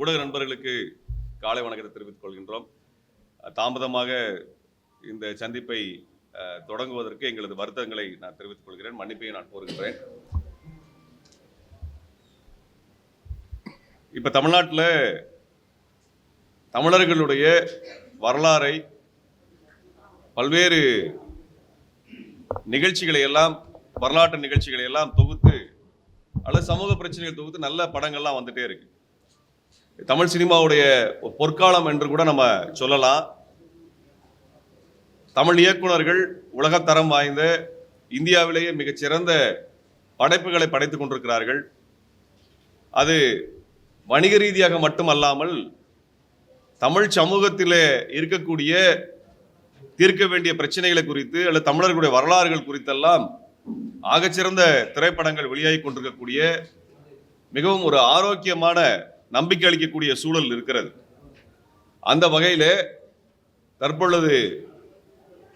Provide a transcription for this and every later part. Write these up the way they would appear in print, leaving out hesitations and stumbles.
ஊடக நண்பர்களுக்கு காலை வணக்கத்தை தெரிவித்துக் கொள்கின்றோம். தாமதமாக இந்த சந்திப்பை தொடங்குவதற்கு எங்களது வருத்தங்களை நான் தெரிவித்துக் கொள்கிறேன். மன்னிப்பையும் நான் கோருகின்றேன். இப்ப தமிழ்நாட்டில் தமிழர்களுடைய வரலாறை பல்வேறு நிகழ்ச்சிகளை எல்லாம் வரலாற்று நிகழ்ச்சிகளை எல்லாம் தொகுத்து அல்லது சமூக பிரச்சனைகள் தொகுத்து நல்ல படங்கள்லாம் வந்துட்டே இருக்கு. தமிழ் சினிமாவுடைய பொற்காலம் என்று கூட நம்ம சொல்லலாம். தமிழ் இயக்குனர்கள் உலகத்தரம் வாய்ந்த இந்தியாவிலேயே மிகச்சிறந்த படைப்புகளை படைத்துக் கொண்டிருக்கிறார்கள். அது வணிக ரீதியாக மட்டுமல்லாமல் தமிழ் சமூகத்திலே இருக்கக்கூடிய தீர்க்க வேண்டிய பிரச்சனைகளை குறித்து அல்லது தமிழர்களுடைய வரலாறுகள் குறித்தெல்லாம் ஆகச்சிறந்த திரைப்படங்கள் வெளியாகி கொண்டிருக்கக்கூடிய மிகவும் ஒரு ஆரோக்கியமான நம்பிக்கை அளிக்கக்கூடிய சூழல் இருக்கிறது. அந்த வகையில் தற்பொழுது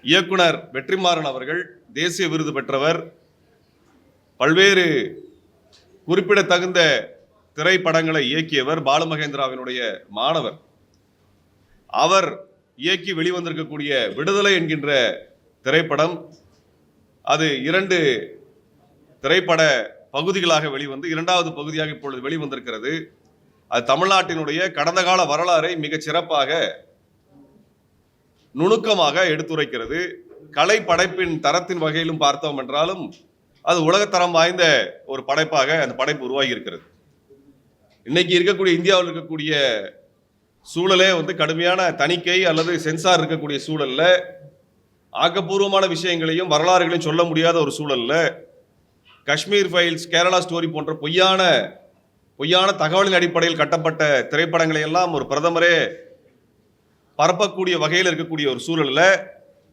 இயக்குனர் வெற்றிமாறன் அவர்கள் தேசிய விருது பெற்றவர். பல்வேறு குறிப்பிடத்தகுந்த திரைப்படங்களை இயக்கியவர். பாலுமகேந்திராவினுடைய மாணவர். அவர் இயக்கி வெளிவந்திருக்கக்கூடிய விடுதலை என்கின்ற திரைப்படம், அது 2 திரைப்பட பகுதிகளாக வெளிவந்து 2வது பகுதியாக இப்பொழுது வெளிவந்திருக்கிறது. அது தமிழ்நாட்டினுடைய கடந்த கால வரலாறை மிகச் சிறப்பாக நுணுக்கமாக எடுத்துரைக்கிறது. கலை படைப்பின் தரத்தின் வகையிலும் பார்த்தோம் என்றாலும் அது உலகத்தரம் வாய்ந்த ஒரு படைப்பாக அந்த படைப்பு உருவாகி இருக்கிறது. இன்னைக்கு இருக்கக்கூடிய இந்தியாவில் இருக்கக்கூடிய சூழலே கடுமையான தணிக்கை அல்லது சென்சார் இருக்கக்கூடிய சூழல்ல ஆக்கப்பூர்வமான விஷயங்களையும் வரலாறுகளையும் சொல்ல முடியாத ஒரு சூழல்ல காஷ்மீர் ஃபைல்ஸ், கேரளா ஸ்டோரி போன்ற பொய்யான தகவலின் அடிப்படையில் கட்டப்பட்ட திரைப்படங்களை எல்லாம் ஒரு பிரதமரே பரப்பக்கூடிய வகையில் இருக்கக்கூடிய ஒரு சூழல்ல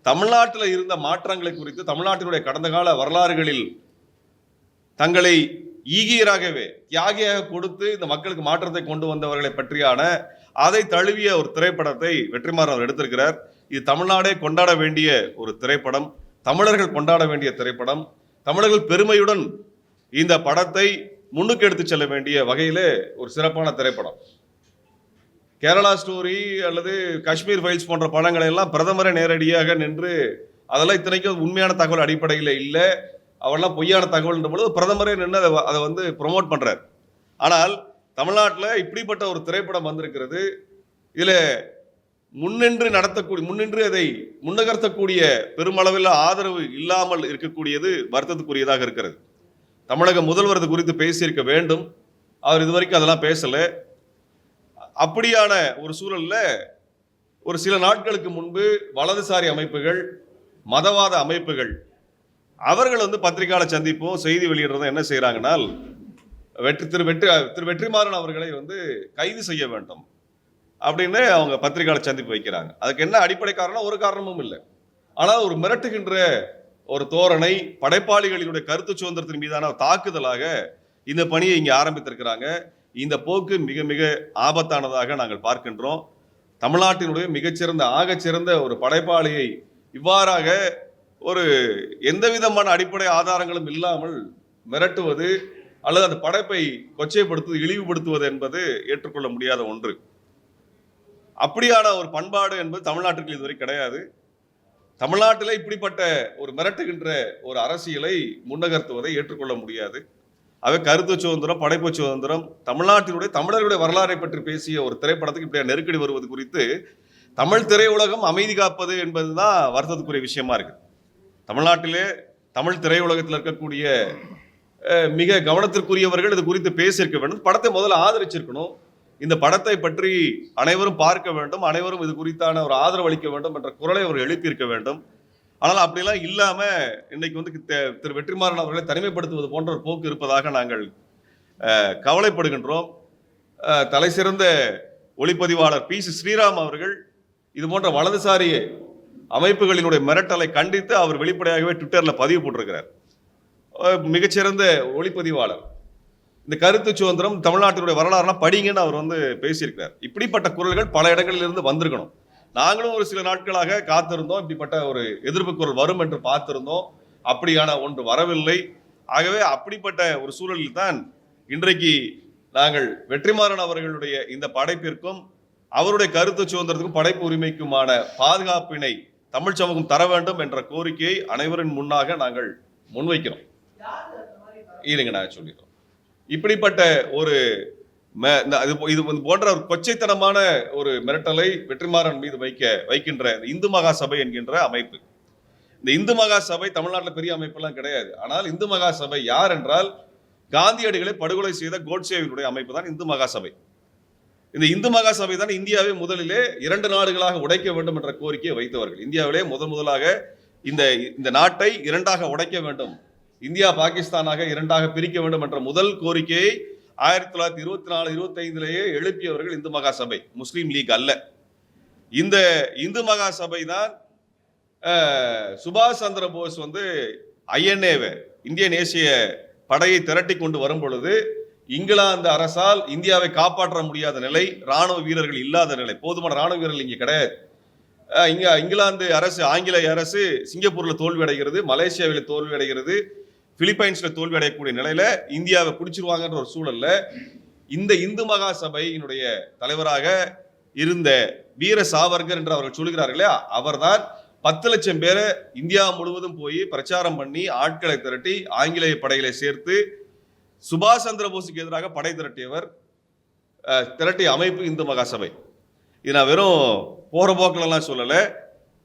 தமிழ்நாட்டில் இருந்த மாற்றங்களை குறித்து தமிழ்நாட்டினுடைய கடந்த கால வரலாறுகளில் தங்களை ஈகியராகவே தியாகியாக கொடுத்து இந்த மக்களுக்கு மாற்றத்தை கொண்டு வந்தவர்களை பற்றியான அதை தழுவிய ஒரு திரைப்படத்தை வெற்றிமாறன் அவர் எடுத்திருக்கிறார். இது தமிழ்நாடே கொண்டாட வேண்டிய ஒரு திரைப்படம், தமிழர்கள் கொண்டாட வேண்டிய திரைப்படம். தமிழர்கள் பெருமையுடன் இந்த படத்தை முன்னுக்கு எடுத்து செல்ல வேண்டிய வகையிலே ஒரு சிறப்பான திரைப்படம். கேரளா ஸ்டோரி அல்லது காஷ்மீர் ஃபைல்ஸ் போன்ற படங்களை எல்லாம் பிரதமரை நேரடியாக நின்று அதெல்லாம் இத்தனைக்கும் உண்மையான தகவல் அடிப்படையில் இல்லை, அவெல்லாம் பொய்யான தகவல் பொழுது பிரதமரே நின்று அதை ப்ரொமோட் பண்றார். ஆனால் தமிழ்நாட்டில் இப்படிப்பட்ட ஒரு திரைப்படம் வந்திருக்கிறது. இதுல முன்னின்று அதை முன்னகர்த்தக்கூடிய பெருமளவில் ஆதரவு இல்லாமல் இருக்கக்கூடியது வருத்தத்துக்குரியதாக இருக்கிறது. தமிழக முதல்வர் இது குறித்து பேசியிருக்க வேண்டும். அவர் இதுவரைக்கும் அதெல்லாம் பேசல. அப்படியான ஒரு சூழல்ல ஒரு சில நாட்களுக்கு முன்பு வலதுசாரி அமைப்புகள், மதவாத அமைப்புகள் அவர்கள் பத்திரிகையாளர் சந்திப்பும் செய்தி வெளியிடுறதும் என்ன செய்யறாங்கன்னா, திரு வெற்றிமாறன் அவர்களை கைது செய்ய வேண்டும் அப்படின்னு அவங்க பத்திரிகையாளர் சந்திப்பு வைக்கிறாங்க. அதுக்கு என்ன அடிப்படை காரணம்? ஒரு காரணமும் இல்லை. ஆனால் ஒரு மிரட்டுகின்ற ஒரு தோரணை, படைப்பாளிகளினுடைய கருத்து சுதந்திரத்தின் மீதான தாக்குதலாக இந்த பணியை இங்கே ஆரம்பித்திருக்கிறாங்க. இந்த போக்கு மிக மிக ஆபத்தானதாக நாங்கள் பார்க்கின்றோம். தமிழ்நாட்டினுடைய மிகச்சிறந்த ஆகச்சிறந்த ஒரு படைப்பாளியை இவ்வாறாக ஒரு எந்த விதமான அடிப்படை ஆதாரங்களும் இல்லாமல் மிரட்டுவது அல்லது அந்த படைப்பை கொச்சைப்படுத்துவது, இழிவுபடுத்துவது என்பது ஏற்றுக்கொள்ள முடியாத ஒன்று. அப்படியான ஒரு பண்பாடு என்பது தமிழ்நாட்டுக்கு இதுவரை கிடையாது. தமிழ்நாட்டில் இப்படிப்பட்ட ஒரு மிரட்டுகின்ற ஒரு அரசியலை முன்னகர்த்துவதை ஏற்றுக்கொள்ள முடியாது. அவை கருத்து சுதந்திரம், படைப்பு சுதந்திரம், தமிழர்களுடைய வரலாறை பற்றி பேசிய ஒரு திரைப்படத்துக்கு இப்படியா நெருக்கடி வருவது குறித்து தமிழ் திரையுலகம் அமைதி காப்பது என்பதுதான் வருத்தத்துக்குரிய விஷயமா இருக்கு. தமிழ்நாட்டிலே தமிழ் திரையுலகத்தில் இருக்கக்கூடிய மிக கவனத்திற்குரியவர்கள் இது குறித்து பேசியிருக்க வேண்டும். படத்தை முதல்ல ஆதரிச்சிருக்கணும். இந்த படத்தை பற்றி அனைவரும் பார்க்க வேண்டும், அனைவரும் இது குறித்தான ஒரு ஆதரவு அளிக்க வேண்டும் என்ற குரலை அவர் எழுப்பியிருக்க வேண்டும். ஆனால் அப்படிலாம் இல்லாம இன்னைக்கு திரு வெற்றிமாறன் அவர்களை தனிமைப்படுத்துவது போன்ற ஒரு போக்கு இருப்பதாக நாங்கள் கவலைப்படுகின்றோம். தலை சிறந்த ஒளிப்பதிவாளர் பி. ஸ்ரீராம் அவர்கள் இது போன்ற வலதுசாரி அமைப்புகளினுடைய மிரட்டலை கண்டித்து அவர் வெளிப்படையாகவே ட்விட்டர்ல பதிவு போட்டிருக்கிறார். மிகச்சிறந்த ஒளிப்பதிவாளர். இந்த கருத்து சுதந்திரம், தமிழ்நாட்டினுடைய வரலாறுலாம் படிங்கன்னு அவர் பேசியிருக்கிறார். இப்படிப்பட்ட குரல்கள் பல இடங்களில் இருந்து வந்திருக்கணும். நாங்களும் ஒரு சில நாட்களாக காத்திருந்தோம், இப்படிப்பட்ட ஒரு எதிர்ப்பு குரல் வரும் என்று பார்த்திருந்தோம். அப்படியான ஒன்று வரவில்லை. ஆகவே அப்படிப்பட்ட ஒரு சூழலில் தான் இன்றைக்கு நாங்கள் வெற்றிமாறன் அவர்களுடைய இந்த படைப்பிற்கும் அவருடைய கருத்து சுதந்திரத்துக்கும் படைப்பு உரிமைக்குமான பாதுகாப்பினை தமிழ் சமூகம் தர வேண்டும் என்ற கோரிக்கையை அனைவரின் முன்னாக நாங்கள் முன்வைக்கிறோம். இருங்க நான் சொல்லிடுறோம். இப்படிப்பட்ட ஒரு இது போன்ற ஒரு கொச்சைத்தனமான ஒரு மிரட்டலை வெற்றிமாறன் மீது வைக்கின்ற இந்து மகா சபை என்கின்ற அமைப்பு, இந்த இந்து மகா சபை தமிழ்நாட்டில் பெரிய அமைப்பெல்லாம் கிடையாது. ஆனால் இந்து மகா சபை யார் என்றால் காந்தியடிகளை படுகொலை செய்த கோட்சேவினுடைய அமைப்பு தான் இந்து மகா சபை. இந்த இந்து மகா சபை தான் இந்தியாவை முதலிலே 2 நாடுகளாக உடைக்க வேண்டும் என்ற கோரிக்கையை வைத்தவர்கள். இந்தியாவிலே முதலாக இந்த நாட்டை 2ஆக உடைக்க வேண்டும், இந்தியா பாகிஸ்தானாக 2ஆக பிரிக்க வேண்டும் என்ற முதல் கோரிக்கையை 1924-25 எழுப்பியவர்கள் இந்து மகா சபை, முஸ்லீம் லீக் அல்ல. இந்த இந்து மகா சபை தான் சுபாஷ் சந்திர போஸ் ஐஎன்ஏவை, இந்திய தேசிய படையை திரட்டி கொண்டு வரும் பொழுது இங்கிலாந்து அரசால் இந்தியாவை காப்பாற்ற முடியாத நிலை, ராணுவ வீரர்கள் இல்லாத நிலை, போதுமான ராணுவ வீரர்கள் இங்கே கிடையாது. இங்கிலாந்து அரசு, ஆங்கிலேய அரசு சிங்கப்பூர்ல தோல்வி அடைகிறது, மலேசியாவில் தோல்வி அடைகிறது, பிலிப்பைன்ஸ்ல தோல்வி அடையக்கூடிய நிலையில இந்தியாவை பிடிச்சிருவாங்கன்ற ஒரு சூழல்ல இந்த இந்து மகா சபையினுடைய தலைவராக இருந்த வீர சாவர்கர் என்று அவர்கள் சொல்கிறார்களே, அவர்தான் 10 லட்சம் பேரை இந்தியா முழுவதும் போய் பிரச்சாரம் பண்ணி ஆட்களை திரட்டி ஆங்கிலேய படைகளை சேர்த்து சுபாஷ் சந்திர போஸுக்கு எதிராக படை திரட்டிய அமைப்பு இந்து மகா சபை. இது நான் வெறும் போற போக்கிலெல்லாம் சொல்லல.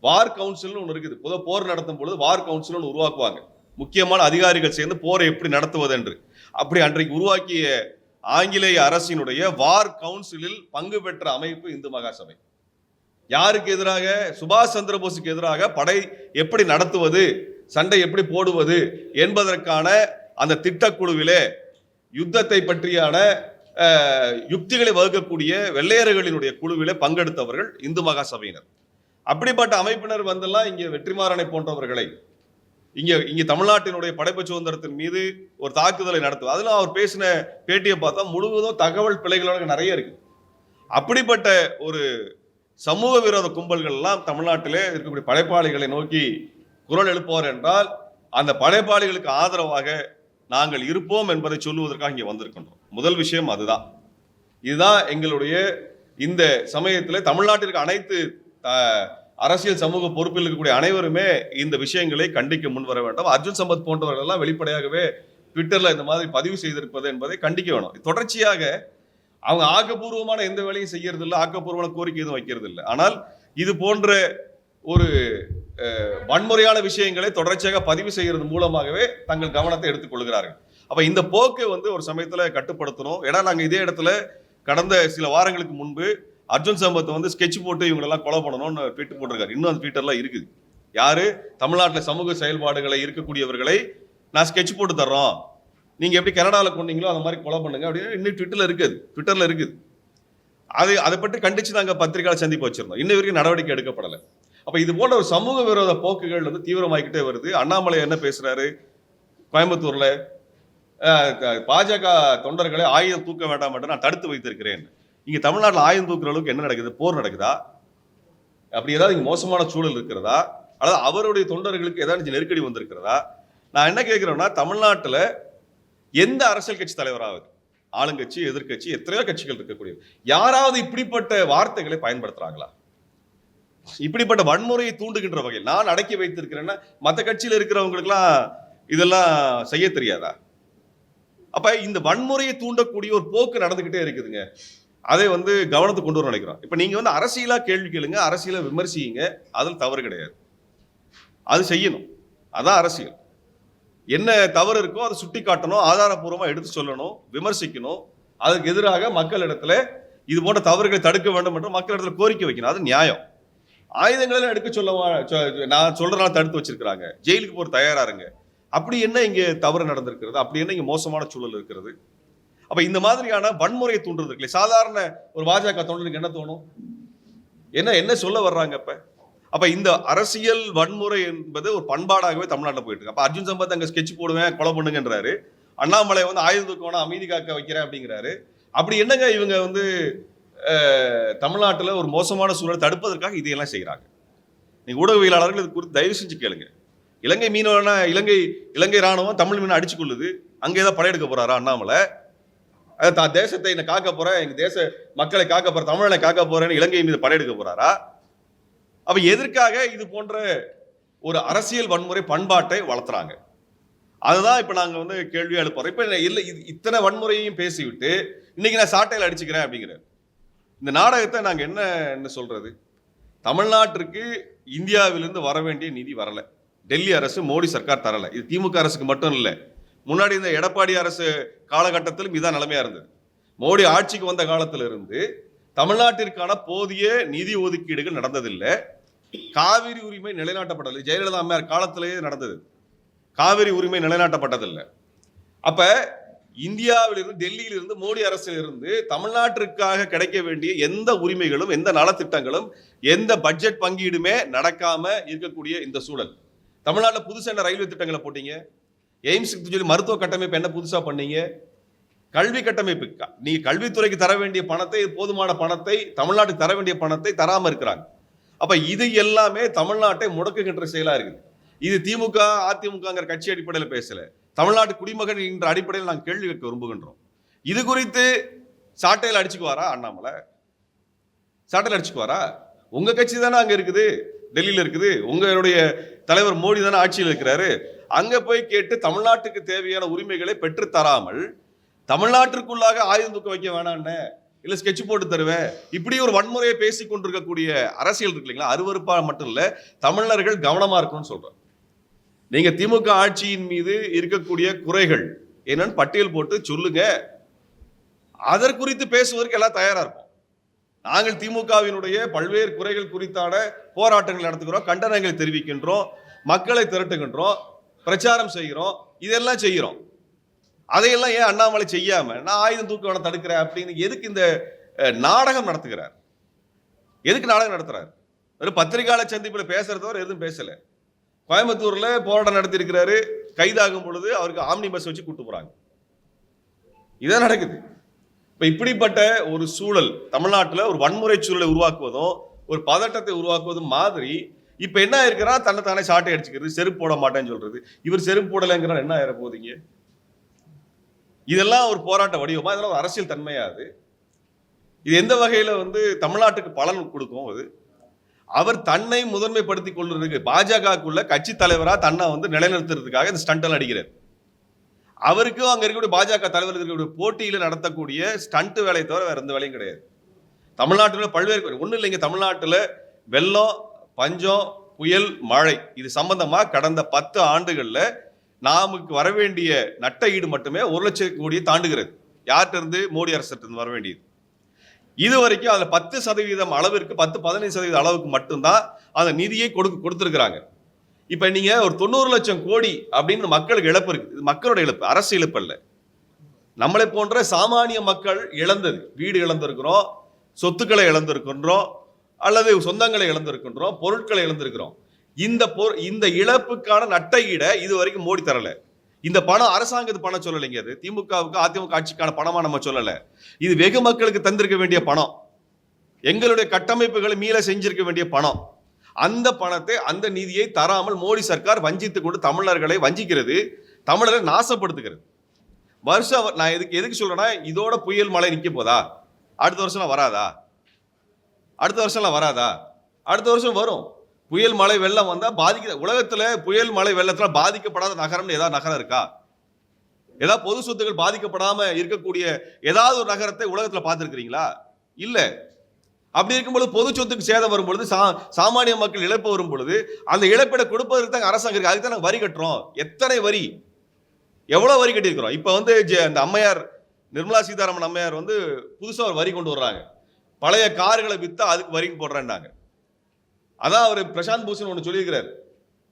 வார் கவுன்சில்னு ஒன்று இருக்குது. பொதுவாக போர் நடத்தும் பொழுது வார் கவுன்சில் ஒன்று உருவாக்குவாங்க, முக்கியமான அதிகாரிகள் சேர்ந்து போரை எப்படி நடத்துவது என்று. அப்படி அன்றைக்கு உருவாக்கிய ஆங்கிலேய அரசினுடைய வார் கவுன்சிலில் பங்கு பெற்ற அமைப்பு இந்து மகா சபை. யாருக்கு எதிராக? சுபாஷ் சந்திர போஸுக்கு எதிராக படை எப்படி நடத்துவது, சண்டை எப்படி போடுவது என்பதற்கான அந்த திட்டக்குழுவிலே யுத்தத்தை பற்றியான யுக்திகளை வகுக்கக்கூடிய வெள்ளையர்களினுடைய குழுவிலே பங்கெடுத்தவர்கள் இந்து மகா சபையினர். அப்படிப்பட்ட அமைப்பினர் இங்கே வெற்றிமாறனை போன்றவர்களை இங்க தமிழ்நாட்டினுடைய படைப்பு சுதந்திரத்தின் மீது ஒரு தாக்குதலை நடத்துவது. அதெல்லாம் அவர் பேசின பேட்டியை பார்த்தா முழுவதும் தகவல் பிழைகளோட நிறைய இருக்கு. அப்படிப்பட்ட ஒரு சமூக விரோத கும்பல்கள் எல்லாம் தமிழ்நாட்டிலே இருக்கக்கூடிய படைப்பாளிகளை நோக்கி குரல் எழுப்புவார் என்றால் அந்த படைப்பாளிகளுக்கு ஆதரவாக நாங்கள் இருப்போம் என்பதை சொல்லுவதற்காக இங்கே வந்திருக்கின்றோம். முதல் விஷயம் அதுதான். இதுதான் எங்களுடைய இந்த சமயத்தில் தமிழ்நாட்டிற்கு அனைத்து அரசியல் சமூக பொறுப்பில் இருக்கக்கூடிய அனைவருமே இந்த விஷயங்களை கண்டிக்க முன்வர வேண்டும். அர்ஜுன் சம்பத் போன்றவர்கள் எல்லாம் வெளிப்படையாகவே ட்விட்டர்ல இந்த மாதிரி பதிவு செய்திருப்பது என்பதை கண்டிக்க வேணும். தொடர்ச்சியாக அவங்க ஆக்கப்பூர்வமான எந்த வேலையும் செய்யறது இல்லை, ஆக்கப்பூர்வமான கோரிக்கை எதுவும் வைக்கிறது இல்லை. ஆனால் இது போன்ற ஒரு வன்முறையான விஷயங்களை தொடர்ச்சியாக பதிவு செய்யறது மூலமாகவே தங்கள் கவனத்தை எடுத்துக் கொள்கிறார்கள். அப்ப இந்த போக்கை ஒரு சமயத்துல கட்டுப்படுத்தணும். ஏன்னா நாங்க இதே இடத்துல கடந்த சில வாரங்களுக்கு முன்பு அர்ஜுன் சம்பத் ஸ்கெட்ச் போட்டு இவங்களெல்லாம் கொலை பண்ணணும்னு ட்வீட் போட்டிருக்காரு. இன்னும் அந்த ட்வீட்டர்லாம் இருக்குது. யாரு? தமிழ்நாட்டில் சமூக செயல்பாடுகளை இருக்கக்கூடியவர்களை நான் ஸ்கெட்ச் போட்டு தர்றோம், நீங்க எப்படி கனடாவில் கொண்டீங்களோ அந்த மாதிரி கொலை பண்ணுங்க அப்படின்னு இன்னும் ட்விட்டர்ல இருக்குது. அதை பற்றி கண்டிச்சு நாங்கள் பத்திரிகையாளர் சந்திப்பு வச்சிருந்தோம். இன்ன வரைக்கும் நடவடிக்கை எடுக்கப்படலை. அப்ப இது போன்ற ஒரு சமூக விரோத போக்குகள் தீவிரமாகிக்கிட்டே வருது. அண்ணாமலை என்ன பேசுறாரு? கோயம்புத்தூர்ல பாஜக தொண்டர்களை ஆயுதம் தூக்க வேண்டாம் என்று நான் தடுத்து வைத்திருக்கிறேன். இங்க தமிழ்நாட்டில் ஆயுதம் தூக்குற அளவுக்கு என்ன நடக்குது? போர் நடக்குதா? அப்படி ஏதாவது இங்க மோசமான சூழல் இருக்கிறதா? அதாவது அவருடைய தொண்டர்களுக்கு ஏதாவது நெருக்கடி வந்திருக்கிறதா? நான் என்ன கேட்கிறேன்னா, தமிழ்நாட்டில் எந்த அரசியல் கட்சி தலைவராவது, ஆளுங்கட்சி எதிர்கட்சி எத்தனையோ கட்சிகள் இருக்கக்கூடிய யாராவது இப்படிப்பட்ட வார்த்தைகளை பயன்படுத்துறாங்களா? இப்படிப்பட்ட வன்முறையை தூண்டுகின்ற வகையில் நான் அடக்கி வைத்திருக்கிறேன்னா மற்ற கட்சியில் இருக்கிறவங்களுக்குலாம் இதெல்லாம் செய்ய தெரியாதா? அப்ப இந்த வன்முறையை தூண்டக்கூடிய ஒரு போக்கு நடந்துகிட்டே இருக்குதுங்க. அதை கவனத்துக்கு கொண்டு வர நினைக்கிறோம். இப்ப நீங்க அரசியலா கேள்வி கேளுங்க, அரசியலை விமர்சிங்க, அதில் தவறு கிடையாது. அது செய்யணும், அதான் அரசியல். என்ன தவறு இருக்கோ அதை சுட்டி காட்டணும், ஆதாரப்பூர்வமா எடுத்து சொல்லணும், விமர்சிக்கணும். அதுக்கு எதிராக மக்களிடத்துல இது போன்ற தவறுகளை தடுக்க வேண்டும் என்று மக்களிடத்துல கோரிக்கை வைக்கணும். அது நியாயம். ஆயுதங்களை எடுக்க நான் சொல்றதுனால தடுத்து வச்சிருக்கிறாங்க, ஜெயிலுக்கு போற தயாரா இருங்க. அப்படி என்ன இங்க தவறு நடந்திருக்கிறது? அப்படி என்ன இங்க மோசமான சூழல் இருக்கிறது? அப்ப இந்த மாதிரியான வன்முறையை தூண்டுறது இருக்குல்ல, சாதாரண ஒரு பாஜக தொண்டனுக்கு என்ன தோணும்? என்ன சொல்ல வர்றாங்க? அப்ப இந்த அரசியல் வன்முறை என்பது ஒரு பண்பாடாகவே தமிழ்நாட்டில் போயிட்டு இருக்கு. அப்ப அர்ஜுன் சம்பத் அங்க ஸ்கெட்ச் போடுவேன், கொலை பண்ணுங்கன்றாரு. அண்ணாமலை ஆயுதம் தூக்க வேணா, அமைதி காக்க வைக்கிறேன் அப்படிங்கிறாரு. அப்படி என்னங்க இவங்க தமிழ்நாட்டில் ஒரு மோசமான சூழலை தடுப்பதற்காக இதையெல்லாம் செய்கிறாங்க? நீங்க ஊடகவியலாளர்கள் இது குறித்து தயவு செஞ்சு கேளுங்க. இலங்கை மீனவனா, இலங்கை ராணுவம் தமிழ் மீனை அடிச்சு கொள்ளுது, அங்கே ஏதாவது படையெடுக்க போறாரா அண்ணாமலை? தேசத்தை என்ன காக்க போறேன், எங்க தேச மக்களை காக்க போறேன், தமிழனை காக்க போறேன்னு இலங்கை மீது படையெடுக்க போறாரா? அப்ப எதற்காக இது போன்ற ஒரு அரசியல் வன்முறை பண்பாட்டை வளர்த்துறாங்க? அதுதான் இப்ப நாங்க வந்து கேள்வி எழுப்புறோம். இப்ப இல்ல இத்தனை வன்முறையையும் பேசிவிட்டு இன்னைக்கு நான் சாட்டையில் அடிச்சுக்கிறேன் அப்படிங்கிற இந்த நாடகத்தை நாங்க என்ன சொல்றது? தமிழ்நாட்டிற்கு இந்தியாவிலிருந்து வர வேண்டிய நிதி வரல. டெல்லி அரசு, மோடி சர்க்கார் தரல. இது திமுக அரசுக்கு மட்டும் இல்லை, முன்னாடி இந்த எடப்பாடி அரசு காலகட்டத்திலும் இதான் நிலைமையா இருந்தது. மோடி ஆட்சிக்கு வந்த காலத்துல இருந்து தமிழ்நாட்டிற்கான போதிய நிதி ஒதுக்கீடுகள் நடந்ததில்லை. காவிரி உரிமை நிலைநாட்டப்படவில்லை. ஜெயலலிதா அம்மையார் காலத்திலேயே நடந்தது. காவிரி உரிமை நிலைநாட்டப்பட்டதில்லை. அப்ப இந்தியாவிலிருந்து, டெல்லியிலிருந்து, மோடி அரசிலிருந்து தமிழ்நாட்டிற்காக கிடைக்க வேண்டிய எந்த உரிமைகளும், எந்த நலத்திட்டங்களும், எந்த பட்ஜெட் பங்கீடுமே நடக்காம இருக்கக்கூடிய இந்த சூழல். தமிழ்நாட்டில் புதுசா என்ன ரயில்வே திட்டங்களை போட்டீங்க? எய்ம்ஸ் சொல்லி மருத்துவ கட்டமைப்பு என்ன புதுசா பண்ணீங்க? கல்வி கட்டமைப்பு, நீங்க கல்வித்துறைக்கு தர வேண்டிய பணத்தை, போதுமான பணத்தை, தமிழ்நாட்டுக்கு தர வேண்டிய பணத்தை தராம இருக்கிறாங்க. அப்ப இது எல்லாமே தமிழ்நாட்டை முடக்குகின்ற செயலா இருக்குது. இது திமுக அதிமுக கட்சி அடிப்படையில் பேசல, தமிழ்நாட்டு குடிமகன் என்ற அடிப்படையில் நாங்கள் கேள்வி கேட்க விரும்புகின்றோம். இது குறித்து சாட்டையில் அடிச்சுக்குவாரா அண்ணாமலை? சாட்டையில் அடிச்சுக்குவாரா? உங்க கட்சி தானே அங்க இருக்குது, டெல்லியில இருக்குது, உங்களுடைய தலைவர் மோடி தானே ஆட்சியில் இருக்கிறாரு. அங்க போய் கேட்டு தமிழ்நாட்டுக்கு தேவையான உரிமைகளை பெற்று தராமல் தமிழ்நாட்டிற்குள்ளாக ஆயுதம் தூக்க வைக்க வேணான்னு இல்ல ஸ்கெட்ச் போட்டு தருவேன், இப்படி ஒரு வன்முறையை பேசிக் கொண்டிருக்கக்கூடிய அரசியல் இருக்கு இல்லைங்களா? அருவருப்பா மட்டும் இல்ல, தமிழர்கள் கவனமா இருக்கணும்னு சொல்றேன். நீங்க திமுக ஆட்சியின் மீது இருக்கக்கூடிய குறைகள் என்னன்னு பட்டியல் போட்டு சொல்லுங்க. அதற்குறித்து பேசுவதற்கு எல்லாம் தயாரா இருப்போம். நாங்கள் திமுகவினுடைய பல்வேறு குறைகள் குறித்தான போராட்டங்கள் நடத்துகிறோம், கண்டனங்களை தெரிவிக்கின்றோம், மக்களை திரட்டுகின்றோம், பிரச்சாரம் செய்கிறோம், இதெல்லாம் செய்கிறோம். அதையெல்லாம் ஏன் அண்ணாமலை செய்யாம நான் ஆயுதம் தூக்க வேணா தடுக்கிறேன் அப்படின்னு எதுக்கு இந்த நாடகம் நடத்துகிறார்? எதுக்கு நாடகம் நடத்துறாரு? ஒரு பத்திரிகையாளர் சந்திப்பில் பேசுறதோட எதுவும் பேசல. கோயம்புத்தூர்ல போராட்டம் நடத்தி இருக்கிறாரு, கைதாகும் பொழுது அவருக்கு ஆம்னி பஸ் வச்சு கூட்டு போறாங்க. இதான் நடக்குது. இப்ப இப்படிப்பட்ட ஒரு சூழல் தமிழ்நாட்டில் ஒரு வன்முறை சூழலை உருவாக்குவதும் ஒரு பதட்டத்தை உருவாக்குவதும் மாதிரி இப்ப என்ன இருக்கிறா, தன்னை தானே சாட்டை அடிச்சுக்கிறது, செருப்பு போட மாட்டேன்னு சொல்றது. இவர் செருப்பு போடலைங்கிற என்ன ஆயிர போதீங்க? இதெல்லாம் ஒரு போராட்ட வடிவமா? இதெல்லாம் ஒரு அரசியல் தன்மையாது? இது எந்த வகையில வந்து தமிழ்நாட்டுக்கு பலன் கொடுக்கும்? அது அவர் தன்னை முதன்மைப்படுத்திக் கொள்றதுக்கு, பாஜகக்குள்ள கட்சி தலைவரா தன்னை வந்து நிலைநிறுத்துறதுக்காக இந்த ஸ்டண்ட் எல்லாம் அடிக்கிறார். அவருக்கும் அங்க இருக்கக்கூடிய பாஜக தலைவர் இருக்கக்கூடிய போட்டியில நடத்தக்கூடிய ஸ்டண்ட் வேலையை தவிர வேற எந்த வேலையும் கிடையாது. தமிழ்நாட்டில் பல்வேறு ஒன்றும் இல்லைங்க. தமிழ்நாட்டில் வெள்ளம், பஞ்சம், புயல், மழை இது சம்பந்தமா கடந்த 10 ஆண்டுகள்ல நமக்கு வரவேண்டிய நட்ட ஈடு மட்டுமே 1 லட்சம் கோடியை தாண்டுகிறது. யார்கிட்ட இருந்து? மோடி அரசு வர வேண்டியது. இது வரைக்கும் அதுல 10% அளவிற்கு, 10-15% அளவுக்கு மட்டும்தான் அந்த நிதியை கொடுத்திருக்கிறாங்க. இப்ப நீங்க ஒரு 90 லட்சம் கோடி அப்படின்னு மக்களுக்கு இழப்பு இருக்கு. இது மக்களோட இழப்பு, அரசு இழப்பு அல்ல. நம்மளை போன்ற சாமானிய மக்கள் இழந்தது. வீடு இழந்திருக்கிறோம், சொத்துக்களை இழந்திருக்கின்றோம், அல்லது சொந்தங்களை இழந்திருக்கின்றோம், பொருட்களை இழந்திருக்கிறோம். இந்த இழப்புக்கான நட்ட ஈட இது வரைக்கும் மோடி தரல. இந்த பணம் அரசாங்கத்து பணம் சொல்லலைங்க. அது திமுகவுக்கு அதிமுக ஆட்சிக்கான பணமா நம்ம சொல்லல. இது வெகு மக்களுக்கு தந்திருக்க வேண்டிய பணம், எங்களுடைய கட்டமைப்புகளை மீள செஞ்சிருக்க வேண்டிய பணம். அந்த பணத்தை, அந்த நிதியை தராமல் மோடி சர்க்கார் வஞ்சித்து கொண்டு தமிழர்களை வஞ்சிக்கிறது, தமிழரை நாசப்படுத்துகிறது. வருஷம் நான் எதுக்கு சொல்றேன்னா, இதோட புயல் மழை நிக்க போதா? அடுத்த வருஷம் வராதா? அடுத்த வருஷம்லாம் வராதா? அடுத்த வருஷம் வரும். புயல் மழை வெள்ளம் வந்தா உலகத்துல புயல் மழை வெள்ளத்துல பாதிக்கப்படாத நகரம்னு ஏதாவது நகரம் இருக்கா? ஏதாவது பொது சொத்துக்கள் பாதிக்கப்படாம இருக்கக்கூடிய ஏதாவது ஒரு நகரத்தை உலகத்துல பார்த்திருக்கிறீங்களா? இல்ல. அப்படி இருக்கும்போது பொது சொத்துக்கு சேதம் வரும்பொழுது, சாமானிய மக்கள் இழப்பு வரும் பொழுது அந்த இழப்பீடை கொடுப்பதற்கு தான் அரசாங்கம் இருக்கு. அதுக்கு தான் நாங்கள் வரி கட்டுறோம். எத்தனை வரி, எவ்வளவு வரி கட்டியிருக்கிறோம். இப்ப வந்து அந்த அம்மையார், நிர்மலா சீதாராமன் அம்மையார் வந்து புதுசா ஒரு வரி கொண்டு வர்றாங்க. பழைய கார்களை வித்தா அதுக்கு வரி போடுறேன்னாங்க. அதான் அவர் பிரசாந்த் பூஷன் ஒன்று சொல்லியிருக்கிறார்.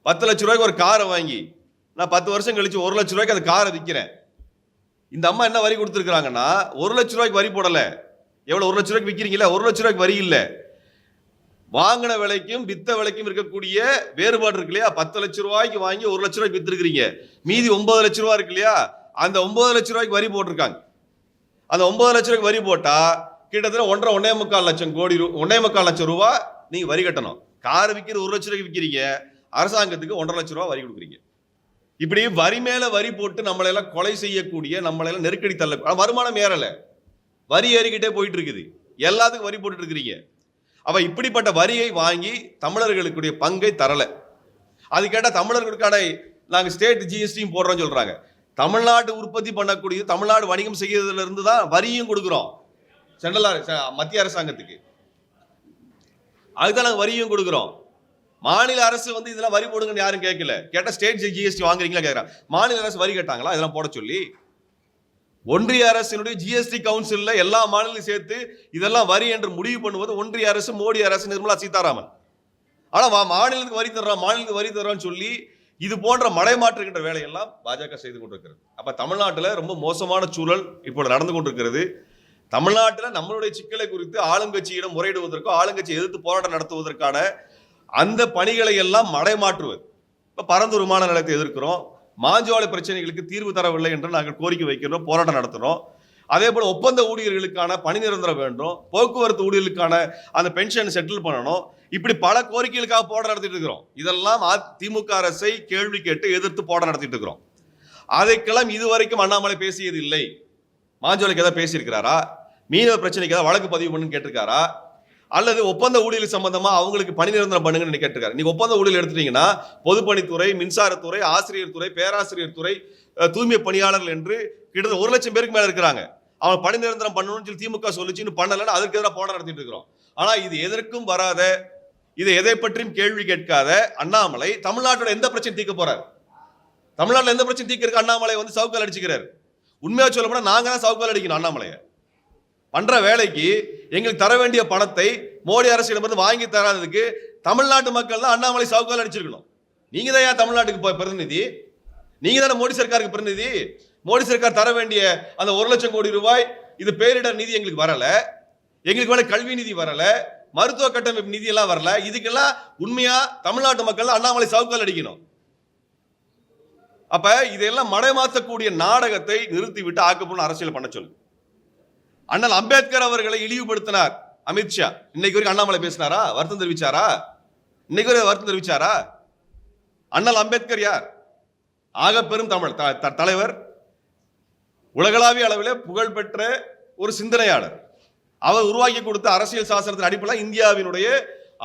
10 லட்சம் ரூபாய்க்கு ஒரு காரை வாங்கி நான் 10 வருஷம் கழிச்சு 1 லட்சம் ரூபாய்க்கு அந்த காரை விற்கிறேன். இந்த அம்மா என்ன வரி கொடுத்துருக்காங்கன்னா, 1 லட்சம் ரூபாய்க்கு வரி போடல. எவ்வளவு 1 லட்சம் ரூபாய்க்கு விற்கிறீங்களா? 1 லட்சம் ரூபாய்க்கு வரி இல்லை. வாங்கின விலைக்கும் வித்த விலைக்கும் இருக்கக்கூடிய வேறுபாடு இருக்கு இல்லையா? 10 லட்சம் ரூபாய்க்கு வாங்கி 1 லட்சம் ரூபாய்க்கு வித்துருக்கீங்க. மீதி 9 லட்சம் ரூபாய் இருக்கு இல்லையா? அந்த 9 லட்சம் ரூபாய்க்கு வரி போட்டிருக்காங்க. அந்த 9 லட்சம் ரூபாய்க்கு வரி போட்டா கிட்டத்தட்ட 1.25 லட்சம் கோடி, 1.25 லட்சம் ரூபாய் நீங்க வரி கட்டணும். கார் விற்கிற 1 லட்சம் ரூபாய்க்கு விற்கிறீங்க, அரசாங்கத்துக்கு 1.5 லட்சம் ரூபாய் வரி கொடுக்குறீங்க. இப்படி வரி மேல வரி போட்டு நம்மளை எல்லாம் கொலை செய்யக்கூடிய, நம்மளை எல்லாம் நெருக்கடி தள்ள, வருமானம் ஏறல, வரி ஏறிக்கிட்டே போயிட்டு இருக்குது, எல்லாத்துக்கும் வரி போட்டுட்டு இருக்கிறீங்க. அவ இப்படிப்பட்ட வரியை வாங்கி தமிழர்களுக்குடைய பங்கை தரல. அது கேட்டா தமிழர்களுக்கான நாங்க ஸ்டேட் ஜிஎஸ்டியும் போடுறோம்னு சொல்றாங்க. தமிழ்நாடு உற்பத்தி பண்ணக்கூடிய, தமிழ்நாடு வணிகம் செய்யறதுல இருந்து தான் வரியும் கொடுக்குறோம் சென்ட்ரல் மத்திய அரசாங்கத்துக்கு. அதுதான் நாங்க வரியும் கொடுக்குறோம். மாநில அரசு வந்து இதெல்லாம் வரி போடுங்கன்னு யாரும் கேட்கல. கேட்டா ஸ்டேட் ஜிஎஸ்டி வாங்குறீங்களா கேட்கறாங்க. மாநில அரசு வரி கேட்டாங்களா இதெல்லாம் போட சொல்லி? ஒன்றிய அரசினுடைய ஜிஎஸ்டி கவுன்சில்ல எல்லா மாநிலத்தையும் சேர்த்து இதெல்லாம் வரி என்று முடிவு பண்ணுவது ஒன்றிய அரசு, மோடி அரசு, நிர்மலா சீதாராமன். ஆனா மாநிலத்துக்கு வரி தர்றோம், மாநிலத்துக்கு வரி தர்றோம்னு சொல்லி இது போன்ற மடைமாற்றுகின்ற வேலையெல்லாம் பாஜக செய்து கொண்டிருக்கிறது. அப்ப தமிழ்நாட்டில் ரொம்ப மோசமான சூழல் இப்போது நடந்து கொண்டிருக்கிறது. தமிழ்நாட்டில் நம்மளுடைய சிக்கலை குறித்து ஆளுங்கட்சியிடம் முறையிடுவதற்கோ, ஆளுங்கட்சி எதிர்த்து போராட்டம் நடத்துவதற்கான அந்த பணிகளை எல்லாம் மடைமாற்றுவது. இப்ப பரந்தூர் விமான நிலையத்தை எதிர்க்கிறோம், மாஞ்சோலை பிரச்சனைகளுக்கு தீர்வு தரவில்லை என்று நாங்கள் கோரிக்கை வைக்கிறோம், போராட்டம் நடத்துறோம். அதே போல ஒப்பந்த ஊழியர்களுக்கான பணி நிரந்தரம் வேண்டும், போக்குவரத்து ஊழியர்களுக்கான அந்த பென்ஷன் செட்டில் பண்ணணும். இப்படி பல கோரிக்கைகளுக்காக போராட்டம் நடத்திட்டு இருக்கிறோம். இதெல்லாம் திமுக அரசை கேள்வி கேட்டு எதிர்த்து போராட்டம் நடத்திட்டு இருக்கிறோம். அதைக்கெல்லாம் இதுவரைக்கும் அண்ணாமலை பேசியது இல்லை. மாஞ்சோலைக்கு ஏதாவது பேசியிருக்கிறாரா? மீனவ பிரச்சனைக்கு ஏதாவது வழக்கு பதிவு பண்ணுன்னு கேட்டிருக்காரா? அல்லது ஒப்பந்த ஊழியர் சம்பந்தமா அவங்களுக்கு பணி நிரந்தரம் பண்ணுங்கன்னு கேட்டிருக்காரு. நீங்க ஒப்பந்த ஊழியர் எடுத்துட்டீங்கன்னா பொதுப்பணித்துறை, மின்சாரத்துறை, ஆசிரியர் துறை, பேராசிரியர் துறை, தூய்மை பணியாளர்கள் என்று கிட்டத்தட்ட 1 லட்சம் பேருக்கு மேல இருக்கிறாங்க. அவன் பணி நிரந்தரம் பண்ணணும்னு சொல்லி திமுக சொல்லிச்சுன்னு பண்ணலன்னு அதுக்கு எதிராக போராட்டம் நடத்திட்டு இருக்கிறோம். ஆனா இது எதற்கும் வராத, இதை எதை பற்றியும் கேள்வி கேட்காத அண்ணாமலை தமிழ்நாட்டோட எந்த பிரச்சனை தீர்க்க போறாரு? தமிழ்நாட்டில் எந்த பிரச்சனை தீர்க்க அண்ணாமலை வந்து சவுக்கால் அடிச்சுக்கிறாரு. உண்மையா சொல்ல போனா நாங்க தான் சவுக்கால் அடிக்கணும். அண்ணாமலையை பண்ற வேலைக்கு எங்களுக்கு தர வேண்டிய பணத்தை மோடி அரசிடமிருந்து வாங்கி தராததுக்கு தமிழ்நாட்டு மக்கள் தான் அண்ணாமலை சவுக்கால் அடிச்சிருக்கணும். நீங்க தான் ஏன் தமிழ்நாட்டுக்கு பிரதிநிதி? நீங்க தானே மோடி சர்க்காருக்கு பிரதிநிதி. மோடி சர்க்கார் தர வேண்டிய அந்த 1 லட்சம் கோடி ரூபாய் இது பேரிடர் நிதி எங்களுக்கு வரல, எங்களுக்கு வேலை கல்வி நிதி வரல, மருத்துவ கட்டமைப்பு நிதி எல்லாம் வரல. இதுக்கெல்லாம் உண்மையா தமிழ்நாட்டு மக்கள் அண்ணாமலை சவுக்கால் அடிக்கணும். அப்ப இதெல்லாம் மடைமாற்றக்கூடிய நாடகத்தை நிறுத்திவிட்டு ஆக்கப்பூர்வ அரசியல் பண்ண சொல்லு. அண்ணல் அம்பேத்கர் அவர்களை இழிவுபடுத்தினார் அமித்ஷா. இன்னைக்கு வரைக்கும் அண்ணாமலை பேசினாரா? வருத்தம் தெரிவிச்சாரா? இன்னைக்கு வரை வருத்தம் தெரிவிச்சாரா? அண்ணல் அம்பேத்கர் யார்? ஆக பெரும் தமிழ் தலைவர், உலகளாவிய அளவில் புகழ்பெற்ற ஒரு சிந்தனையாளர். அவர் உருவாக்கி கொடுத்த அரசியல் சாசனத்தின் அடிப்படையில் இந்தியாவினுடைய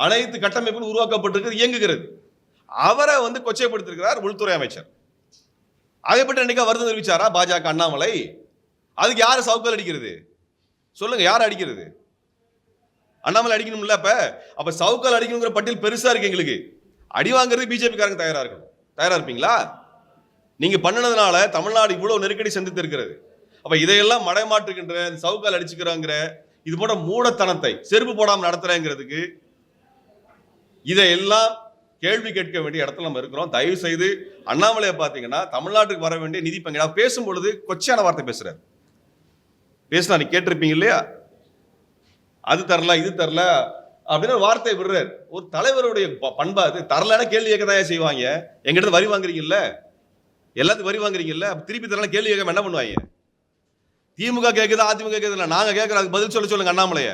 அனைத்து கட்டமைப்பும் உருவாக்கப்பட்டிருக்கிறது, இயங்குகிறது. அவரை வந்து கொச்சைப்படுத்திருக்கிறார் உள்துறை அமைச்சர். அதை பற்றி இன்னைக்கு வருத்தம் தெரிவிச்சாரா பாஜக அண்ணாமலை? அதுக்கு யாரு சவுக்கால் அடிக்கிறது சொல்லுங்க? யார் அடிக்கிறது? அண்ணாமலை அடிக்கணும்ல. அப்ப சவுக்கால் அடிக்கணுங்கிற பட்டியல் பெருசா இருக்கு. எங்களுக்கு அடி வாங்குறது பிஜேபி காரங்க தயாரா இருக்கணும். தயாரா இருப்பீங்களா? நீங்க பண்ணனதுனால தமிழ்நாடு இவ்வளவு நெருக்கடி சந்தித்து இருக்கிறது. அப்ப இதையெல்லாம் மடைமாற்றுகின்ற சவுக்கால் அடிச்சுக்கிறாங்கிற இது போன்ற மூடத்தனத்தை செருப்பு போடாமல் நடத்துறேங்கிறதுக்கு இதையெல்லாம் கேள்வி கேட்க வேண்டிய இடத்துல நம்ம இருக்கிறோம். தயவு செய்து அண்ணாமலையை பார்த்தீங்கன்னா தமிழ்நாட்டுக்கு வர வேண்டிய நிதி பங்கீடு பேசும்பொழுது கொச்சையான வார்த்தை பேசுறாரு. பேசினா நீ கேட்டிருப்பீங்க இல்லையா? அது தரல, இது தரல அப்படின்னு வார்த்தை விடுறாரு. ஒரு தலைவருடைய பண்பா அது. தரலன்னா கேள்வி கேட்க தான் செய்வாங்க. எங்கிட்ட வரி வாங்குறீங்கல்ல, எல்லாத்துக்கும் வரி வாங்குறீங்கல்ல, திருப்பி தரலாம் கேள்வி கேட்க என்ன பண்ணுவாங்க? திமுக கேட்குது, அதிமுக கேட்குது, நாங்க கேட்கறோம், அதுக்கு பதில் சொல்லுங்க அண்ணாமலைய.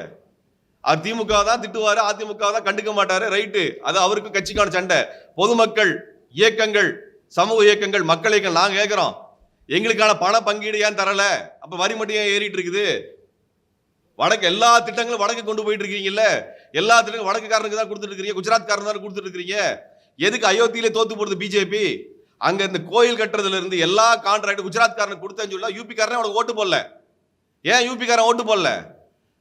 அவர் திமுக தான் திட்டுவாரு, அதிமுக தான் கண்டுக்க மாட்டாரு, ரைட்டு, அது அவருக்கு கட்சிக்கான சண்டை. பொதுமக்கள் இயக்கங்கள், சமூக இயக்கங்கள், மக்கள் இயக்கம் நாங்க கேட்கிறோம், எங்களுக்கான பண பங்கீடு ஏன் தரல? அப்ப வரி மட்டும் ஏன் ஏறிட்டு இருக்குது? வடக்கு எல்லா திட்டங்களும் வடக்கு கொண்டு போயிட்டு இருக்கீங்கல்ல, எல்லா திட்டங்களும் வடக்குக்காரனுக்கு தான் கொடுத்துட்டு இருக்கீங்க, குஜராத் காரன் தான் கொடுத்துட்டு இருக்கீங்க. எதுக்கு அயோத்தியிலே தோத்து போடுது பிஜேபி? அங்க இந்த கோயில் கட்டுறதுல இருந்து எல்லா கான்ட்ராக்ட் குஜராத் காரனுக்கு கொடுத்தேன்னு சொல்ல யூபி காரனே அவனுக்கு ஓட்டு போடல. ஏன் யூபி காரன் ஓட்டு போடல?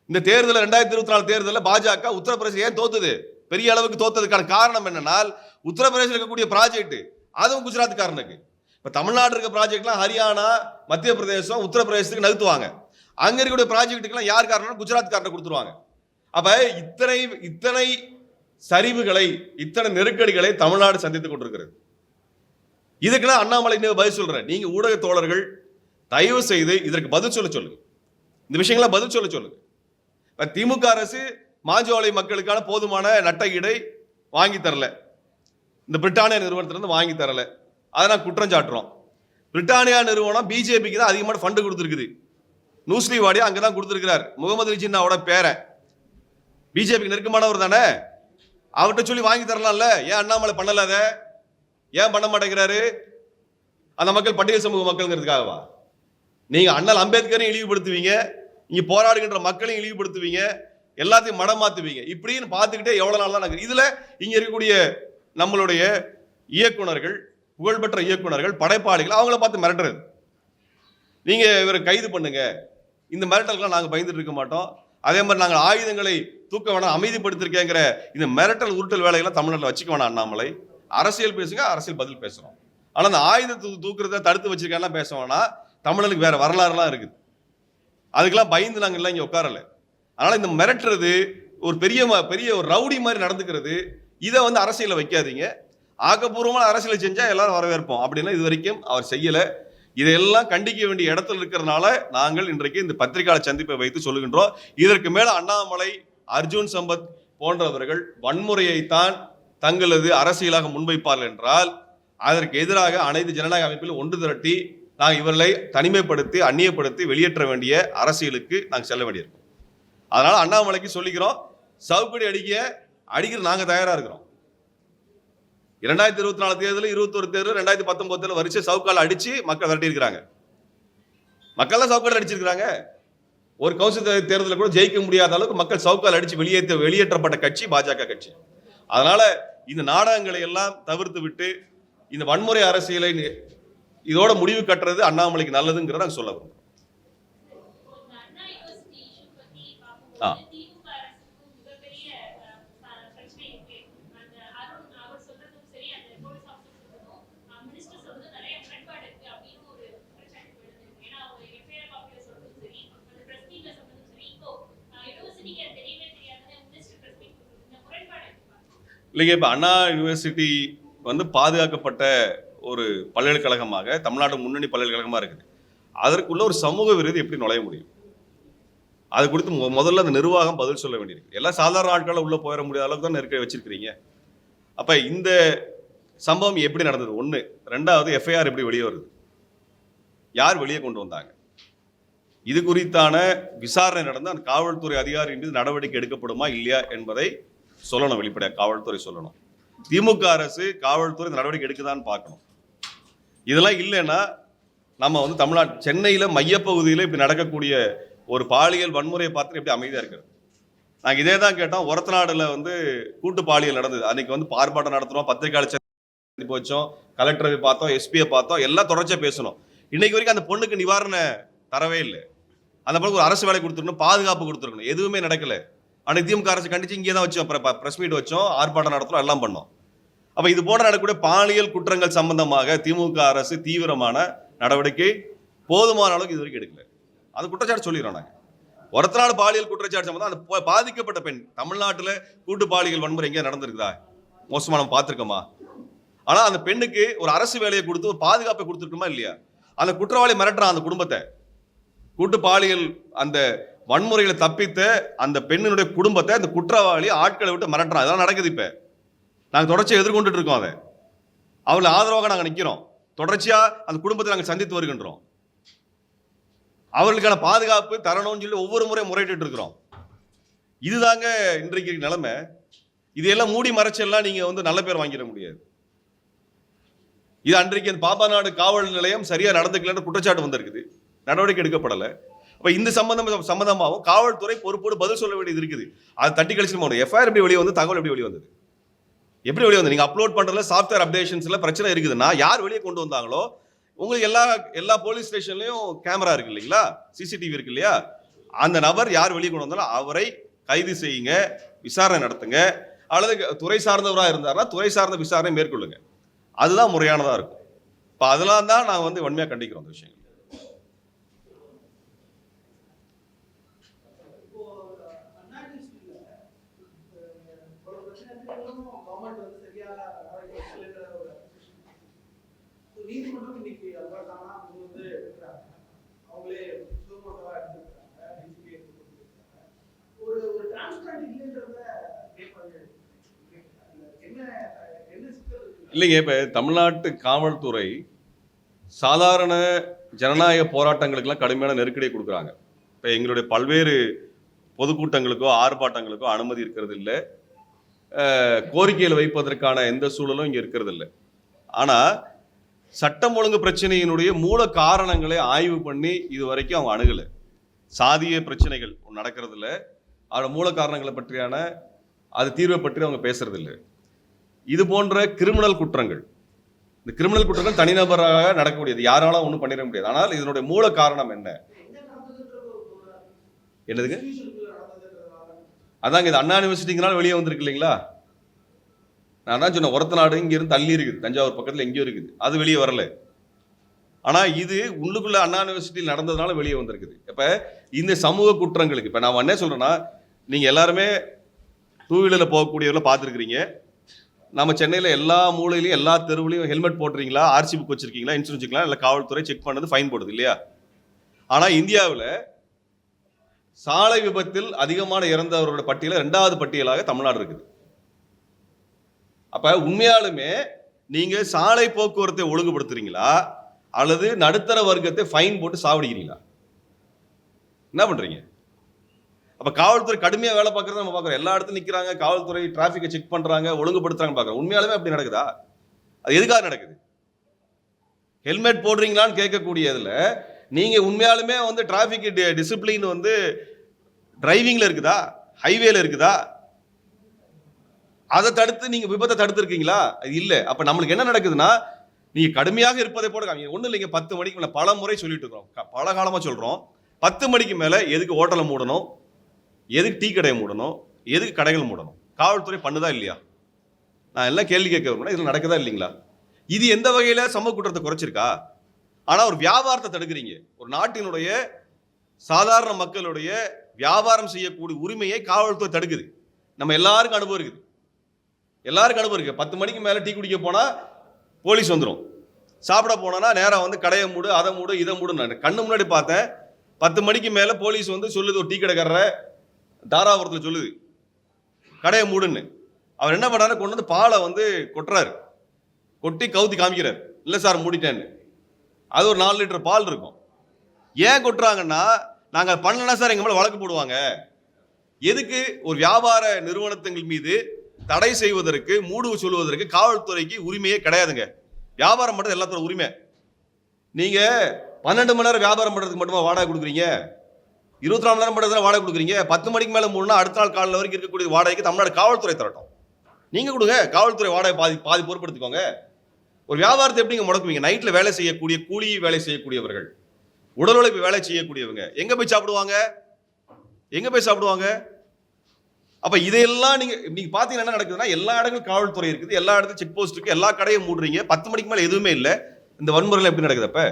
இந்த தேர்தல் 2024 தேர்தலில் பாஜக உத்தரப்பிரதேசம் ஏன் தோத்துது? பெரிய அளவுக்கு தோத்ததுக்கான காரணம் என்னன்னா உத்தரப்பிரதேசம் இருக்கக்கூடிய ப்ராஜெக்ட் அதுவும் குஜராத் காரனுக்கு. இப்ப தமிழ்நாடு இருக்க ப்ராஜெக்ட்லாம் ஹரியானா, மத்திய பிரதேசம், உத்தரப்பிரதேசத்துக்கு நகர்த்துவாங்க. அங்க இருக்கக்கூடிய ப்ராஜெக்ட்டுக்கெல்லாம் யார் காரணம்? குஜராத் காரனை கொடுத்துருவாங்க. அப்ப இத்தனை சரிவுகளை, இத்தனை நெருக்கடிகளை தமிழ்நாடு சந்தித்துக் கொண்டிருக்கிறது. இதுக்கெல்லாம் அண்ணாமலை பதில் சொல்றேன். நீங்க ஊடக தோழர்கள் தயவு செய்து இதற்கு பதில் சொல்லுங்க. இந்த விஷயங்கள்லாம் பதில் சொல்லுங்க. திமுக அரசு மாஞ்சோலை மக்களுக்கான போதுமான நட்டஈடை வாங்கி தரல, இந்த பிரிட்டானியா நிறுவனத்திலிருந்து வாங்கி தரல, அதை நான் குற்றம் சாட்டுறோம். பிரிட்டானியா நிறுவனம் பிஜேபிக்கு தான் அதிகமான ஃபண்டு கொடுத்துருக்குது. நூஸ்லி வாடியா அங்கதான் கொடுத்துருக்கிறார். முகமது ஜின்னாவோட பேரன் பிஜேபிக்கு நெருக்கமானவர் தானே, அவர்கிட்ட சொல்லி வாங்கி தரலாம்ல. ஏன் அண்ணாமலை பண்ணல? அதை ஏன் பண்ண மாட்டேங்கிறாரு? அந்த மக்கள் பட்டியல் சமூக மக்கள்ங்கிறதுக்காகவா? நீங்க அண்ணல் அம்பேத்கரையும் இழிவுபடுத்துவீங்க, இங்க போராடுகின்ற மக்களையும் இழிவுபடுத்துவீங்க, எல்லாத்தையும் மடம் மாத்துவீங்க. இப்படின்னு பார்த்துக்கிட்டே எவ்வளவு நாள் தான் இதுல இங்க இருக்கக்கூடிய நம்மளுடைய இயக்குனர்கள், புகழ்பெற்ற இயக்குனர்கள், படைப்பாளிகள் அவங்கள பார்த்து மிரட்டுறது. நீங்க இவரை கைது பண்ணுங்க, இந்த மிரட்டலுக்குலாம் நாங்க பயந்துட்டு இருக்க மாட்டோம். அதே மாதிரி நாங்கள் ஆயுதங்களை தூக்க வேணாம், அமைதிப்படுத்திருக்கேங்கிற இந்த மிரட்டல் உருட்டல் வேலையெல்லாம் தமிழ்நாட்டில் வச்சுக்க வேணாம். அண்ணாமலை அரசியல் பேசுங்க, அரசியல் பதில் பேசுறோம். ஆனா அந்த ஆயுதத்தை தூக்குறத தடுத்து வச்சிருக்கேன் பேச வேணாம். தமிழனுக்கு வேற வரலாறுலாம் இருக்குது, அதுக்கெல்லாம் பயந்து நாங்கள் எல்லாம் இங்க உட்காரல. அதனால இந்த மிரட்டுறது ஒரு பெரிய ஒரு ரவுடி மாதிரி நடந்துக்கிறது, இதை வந்து அரசியல வைக்காதீங்க. ஆக்கப்பூர்வமான அரசியலை செஞ்சா எல்லாரும் வரவேற்போம். அப்படின்னா இது வரைக்கும் அவர் செய்யல. இதையெல்லாம் கண்டிக்க வேண்டிய இடத்துல இருக்கிறதுனால நாங்கள் இன்றைக்கு இந்த பத்திரிகையாளர் சந்திப்பை வைத்து சொல்லுகின்றோம். இதற்கு மேல அண்ணாமலை, அர்ஜுன் சம்பத் போன்றவர்கள் வன்முறையைத்தான் தங்களது அரசியலாக முன்வைப்பார்கள் என்றால் அதற்கு எதிராக அனைத்து ஜனநாயக அமைப்பில் ஒன்று திரட்டி நாங்கள் இவர்களை தனிமைப்படுத்தி அந்நியப்படுத்தி வெளியேற்ற வேண்டிய அரசியலுக்கு நாங்கள் செல்ல வேண்டியிருக்கோம். அதனால அண்ணாமலைக்கு சொல்லிக்கிறோம், சவுக்கடி அடிக்கிற நாங்க தயாரா இருக்கிறோம். 2024 தேர்தல், 21 தேர்தல், 2019 தேர்தல் வரிசை சவுக்கால் அடிச்சு மக்கள் விரட்டி இருக்கிறாங்க. மக்கள் தான் சவுக்கால் அடிச்சிருக்கிறாங்க. ஒரு கவுன்சில் தேர்தலில் கூட ஜெயிக்க முடியாத அளவுக்கு மக்கள் சவுக்கால் அடிச்சு வெளியேற்றப்பட்ட கட்சி பாஜக கட்சி. அதனால இந்த நாடகங்களை எல்லாம் தவிர்த்து விட்டு இந்த வன்முறை அரசியலை இதோட முடிவு கட்டுறது அண்ணாமலைக்கு நல்லதுங்கிறத நாங்கள் சொல்ல விரும்புகிறோம். இல்லைங்க, இப்போ அண்ணா யூனிவர்சிட்டி வந்து பாதுகாக்கப்பட்ட ஒரு பல்கலைக்கழகமாக, தமிழ்நாடு முன்னணி பல்கலைக்கழகமாக இருக்குது. அதற்குள்ள ஒரு சமூக விரோதி எப்படி நுழைய முடியும்? அது குறித்து முதல்ல அந்த நிர்வாகம் பதில் சொல்ல வேண்டியிருக்கு. எல்லாம் சாதாரண ஆட்களை உள்ள போயிட முடியாத அளவுக்கு தான் நெருக்க வச்சிருக்கிறீங்க. அப்ப இந்த சம்பவம் எப்படி நடந்தது? ஒன்று. ரெண்டாவது, எஃப்ஐஆர் எப்படி வெளியே வருது? யார் வெளியே கொண்டு வந்தாங்க? இது குறித்தான விசாரணை நடந்து அந்த காவல்துறை அதிகாரி மீது நடவடிக்கை எடுக்கப்படுமா இல்லையா என்பதை சொல்லணும். வெளிப்படையாக காவல்துறை சொல்லணும். திமுக அரசு காவல்துறை நடவடிக்கை எடுக்குதான்னு பார்க்கணும். இதெல்லாம் இல்லைன்னா நம்ம வந்து தமிழ்நாடு சென்னையில மையப்பகுதியில் இப்படி நடக்கக்கூடிய ஒரு பாலியல் வன்முறையை பார்த்து எப்படி அமைதியா இருக்கிறது? நாங்கள் இதே தான் கேட்டோம். ஒரத்தநாடுல வந்து கூட்டு பாலியல் நடந்தது. அன்னைக்கு வந்து ஆர்ப்பாட்டம் நடத்துறோம், பத்திரிகையாளர் சந்திப்பு வச்சோம், கலெக்டரை பார்த்தோம், எஸ்பியை பார்த்தோம், எல்லாம் தொடர்ச்சியா பேசணும். இன்னைக்கு வரைக்கும் அந்த பொண்ணுக்கு நிவாரணம் தரவே இல்லை. அந்த பொண்ணுக்கு ஒரு அரசு வேலை கொடுத்துருக்கணும், பாதுகாப்பு கொடுத்துருக்கணும், எதுவுமே நடக்கல. அன்னைக்கு திமுக அரசு கண்டிச்சு இங்கே தான் வச்சோம், பிரஸ் மீட் வச்சோம், ஆர்ப்பாட்டம் நடத்துறோம், எல்லாம் பண்ணோம். அப்ப இது போன்ற நடக்கக்கூடிய பாலியல் குற்றங்கள் சம்பந்தமாக திமுக அரசு தீவிரமான நடவடிக்கை போதுமான அளவுக்கு இது வரைக்கும் எடுக்கல. அது குற்றச்சாட்டு சொல்லிடுறோம். நாங்கள் ஒருத்தநாள் பாலியல் குற்றச்சாட்டு சம்பந்தம் அந்த பாதிக்கப்பட்ட பெண் தமிழ்நாட்டில் கூட்டு பாலியல் வன்முறை எங்கேயா நடந்திருக்குதா? மோசமா நம்ம பார்த்துருக்கோமா? ஆனா அந்த பெண்ணுக்கு ஒரு அரசு வேலையை கொடுத்து ஒரு பாதுகாப்பை கொடுத்துருக்கோமா இல்லையா? அந்த குற்றவாளி மிரட்டுறான் அந்த குடும்பத்தை. கூட்டு பாலியல் அந்த வன்முறைகளை தப்பித்த அந்த பெண்ணினுடைய குடும்பத்தை அந்த குற்றவாளி ஆட்களை விட்டு மிரட்டுறான். அதெல்லாம் நடக்குது. இப்ப நாங்கள் தொடர்ச்சியாக எதிர்கொண்டுட்டு இருக்கோம். அதை அவங்களை ஆதரவாக நாங்கள் நிற்கிறோம். தொடர்ச்சியா அந்த குடும்பத்தை நாங்கள் சந்தித்து வருகின்றோம். அவர்களுக்கான பாதுகாப்பு தரணும்னு சொல்லி ஒவ்வொரு முறை முறையிட்டு இருக்கிறோம். இதுதாங்க இன்றைக்கு நிலைமை. இதையெல்லாம் மூடி மறைச்செல்லாம் நீங்க வந்து நல்ல பேர் வாங்கிட முடியாது. இது அன்றைக்கு அந்த பாப்பாநாடு காவல் நிலையம் சரியா நடந்துக்கலன்னு குற்றச்சாட்டு வந்திருக்குது, நடவடிக்கை எடுக்கப்படலை. அப்ப இந்த சம்பந்தமாகவும் காவல்துறை பொறுப்போடு பதில் சொல்ல வேண்டியது இருக்குது. அது தட்டி கழிச்சு எஃப்ஐஆர் எப்படி வெளியே வந்து, தகவல் எப்படி வெளியே வந்தது, எப்படி வெளியே வந்து? நீங்க அப்லோட் பண்றதுல சாஃப்ட்வேர் அப்டேஷன்ஸ்ல பிரச்சனை இருக்குதுன்னா யார் வெளியே கொண்டு வந்தாங்களோ, உங்களுக்கு எல்லா போலீஸ் ஸ்டேஷன்லயும் கேமரா இருக்கு இல்லைங்களா, சிசிடிவி இருக்கு இல்லையா, அந்த நபர் யார் வெளியே கொண்டு வந்தாலும் அவரை கைது செய்யுங்க, விசாரணை நடத்துங்க. அல்லது துறை சார்ந்தவராக இருந்தாருன்னா துறை சார்ந்த விசாரணை மேற்கொள்ளுங்க. அதுதான் முறையானதா இருக்கும். இப்போ அதெல்லாம் தான் நாங்கள் வந்து வன்மையா கண்டிக்கிறோம் அந்த விஷயங்கள். இல்லைங்க, இப்ப தமிழ்நாட்டு காவல்துறை சாதாரண ஜனநாயக போராட்டங்களுக்கெல்லாம் கடுமையான நெருக்கடியை கொடுக்குறாங்க. இப்ப எங்களுடைய பல்வேறு பொதுக்கூட்டங்களுக்கோ ஆர்ப்பாட்டங்களுக்கோ அனுமதி இருக்கிறது இல்லை, கோரிக்கைகள் வைப்பதற்கான எந்த சூழலும் இங்க இருக்கிறது இல்லை. ஆனா சட்டம் ஒழுங்கு பிரச்சனையினுடைய மூல காரணங்களை ஆய்வு பண்ணி இது வரைக்கும் அவங்க அணுகலை. சாதிய பிரச்சனைகள் நடக்கிறதுல அதோட மூல காரணங்களை பற்றியான அது தீர்வை பற்றி அவங்க பேசுறது இல்லை. இது போன்ற கிரிமினல் குற்றங்கள், இந்த கிரிமினல் குற்றங்கள் தனிநபராக நடக்கக்கூடியது, யாராலும் ஒன்றும் பண்ணிட முடியாது. ஆனால் இதனுடைய மூல காரணம் என்ன? என்னதுங்க? அதாங்க, இது அண்ணா யூனிவர்சிட்டிங்கனால வெளியே வந்திருக்கு இல்லைங்களா? நான் தான் சொன்னேன், ஒரத்த நாடு இங்க இருந்து தள்ளி இருக்குது, தஞ்சாவூர் பக்கத்தில் எங்கேயோ இருக்குது, அது வெளியே வரல. ஆனா இது உள்ளுக்குள்ள அண்ணா யூனிவர்சிட்டியில் நடந்ததுனால வெளியே வந்திருக்குது. இப்ப இந்த சமூக குற்றங்களுக்கு இப்ப நான் என்ன சொல்றேன்னா, நீங்க எல்லாருமே டூ வீலர்ல போகக்கூடியவர்கள் பார்த்துருக்கிறீங்க. நம்ம சென்னையில் எல்லா மூலையிலையும் எல்லா தெருவுலையும் ஹெல்மெட் போட்டுறீங்களா, ஆர்சி புக் வச்சிருக்கீங்களா, இன்சூரன்ஸ் வச்சுக்கலாம், இல்லை காவல்துறை செக் பண்ணது ஃபைன் போடுது இல்லையா? ஆனால் இந்தியாவில் சாலை விபத்தில் அதிகமான இறந்தவர்களோட பட்டியலில் 2வது பட்டியலாக தமிழ்நாடு இருக்குது. அப்ப உண்மையாலுமே நீங்க சாலை போக்குவரத்தை ஒழுங்குபடுத்துறீங்களா அல்லது நடுத்தர வர்க்கத்தை ஃபைன் போட்டு சாவடிக்கிறீங்களா? என்ன பண்றீங்க? அப்ப காவல்துறை கடுமையா வேலை பார்க்கறத நம்ம பார்க்குறோம். எல்லா இடத்துலையும் நிற்கிறாங்க, காவல்துறை டிராஃபிக்கை செக் பண்றாங்க, ஒழுங்குபடுத்துறாங்க பார்க்குறோம். உண்மையாலுமே அப்படி நடக்குதா? அது எதுக்காக நடக்குது? ஹெல்மெட் போடுறீங்களான்னு கேட்கக்கூடியதுல நீங்க உண்மையாலுமே வந்து டிராஃபிக் டிசிப்ளின் வந்து டிரைவிங்ல இருக்குதா, ஹைவேல இருக்குதா? அதை தடுத்து நீங்க விபத்தை தடுத்துருக்கீங்களா? அது இல்லை. அப்ப நம்மளுக்கு என்ன நடக்குதுன்னா, நீங்க கடுமையாக இருப்பதை போட காமிங்க. ஒன்றும் இல்லைங்க, 10 மணிக்கு மேலே பல முறை சொல்லிட்டு இருக்கோம், பல காலமா சொல்றோம். 10 மணிக்கு மேல எதுக்கு ஹோட்டலை மூடணும், எதுக்கு டீ கடையை மூடணும், எதுக்கு கடைகள் மூடணும்? காவல்துறை பண்ணுதா இல்லையா? நான் எல்லாம் கேள்வி கேட்க விரும்புறேன், இதுல நடக்குதா இல்லைங்களா? இது எந்த வகையில சமூக குற்றத்தை குறைச்சிருக்கா? ஆனா ஒரு வியாபாரத்தை தடுக்கிறீங்க. ஒரு நாட்டினுடைய சாதாரண மக்களுடைய வியாபாரம் செய்யக்கூடிய உரிமையை காவல்துறை தடுக்குது. நம்ம எல்லாருக்கும் அனுபவம் இருக்குது, எல்லாருக்கும் அனுபவம் இருக்கு. 10 மணிக்கு மேல டீ குடிக்க போனா போலீஸ் வந்துடும். சாப்பிட போனா நேரம் வந்து கடையை மூடு, அதை மூடு, இதை மூடு. கண்ணு முன்னாடி பார்த்தேன், 10 மணிக்கு மேல போலீஸ் வந்து சொல்லுது, ஒரு டீ கடைக்காரர தாராபுரத்தில் சொல்லுது கடையை மூடுன்னு. அவர் என்ன பண்ணாரு, கொண்டு வந்து பாலை வந்து கொட்டுறாரு, கொட்டி கவுத்தி காமிக்கிறார், இல்லை சார் மூடிட்டேன்னு. அது ஒரு 4 லிட்டர் பால் இருக்கும். ஏன் கொட்டுறாங்கன்னா, நாங்கள் பண்ணலன்னா சார் எங்க மேல வழக்கு போடுவாங்க. எதுக்கு? ஒரு வியாபார நிறுவனத்தின் மீது தடை செய்வதற்கு, மூடு சொல்வதற்கு காவல்துறைக்கு உரிமையே கிடையாதுங்க. வியாபாரம் பண்றது எல்லாத்தோட உரிமை. நீங்க 12 மணி நேரம் வியாபாரம் பண்றதுக்கு மட்டுமா வாடகை கொடுக்குறீங்க? 24 மணி நேரம் பண்றதுல வாடகை கொடுக்குறீங்க? 10 மணிக்கு மேல மூணுனா அடுத்த நாள் காலையில் வரைக்கும் இருக்கக்கூடிய வாடகைக்கு தமிழ்நாடு காவல்துறை தரட்டும். நீங்க கொடுங்க, காவல்துறை வாடகை பாதி பொறுப்படுத்திக்கோங்க. ஒரு வியாபாரத்தை எப்படிங்க முடக்குவீங்க? நைட்ல வேலை செய்யக்கூடிய, கூலி வேலை செய்யக்கூடியவர்கள், உடல் உழைப்பு வேலை செய்யக்கூடியவங்க எங்க போய் சாப்பிடுவாங்க? எங்க போய் சாப்பிடுவாங்க? அப்ப இதையெல்லாம் நீங்க பாத்தீங்கன்னா என்ன நடக்குதுன்னா, எல்லா இடங்களும் காவல்துறை இருக்குது, எல்லா இடத்துலையும் செக் போஸ்ட் இருக்கு, எல்லா கடையும் மூடுறீங்க. 10 மணிக்கு மேல எதுவுமே இல்லை. இந்த வன்முறைகள் எப்படி நடக்குது? அப்ப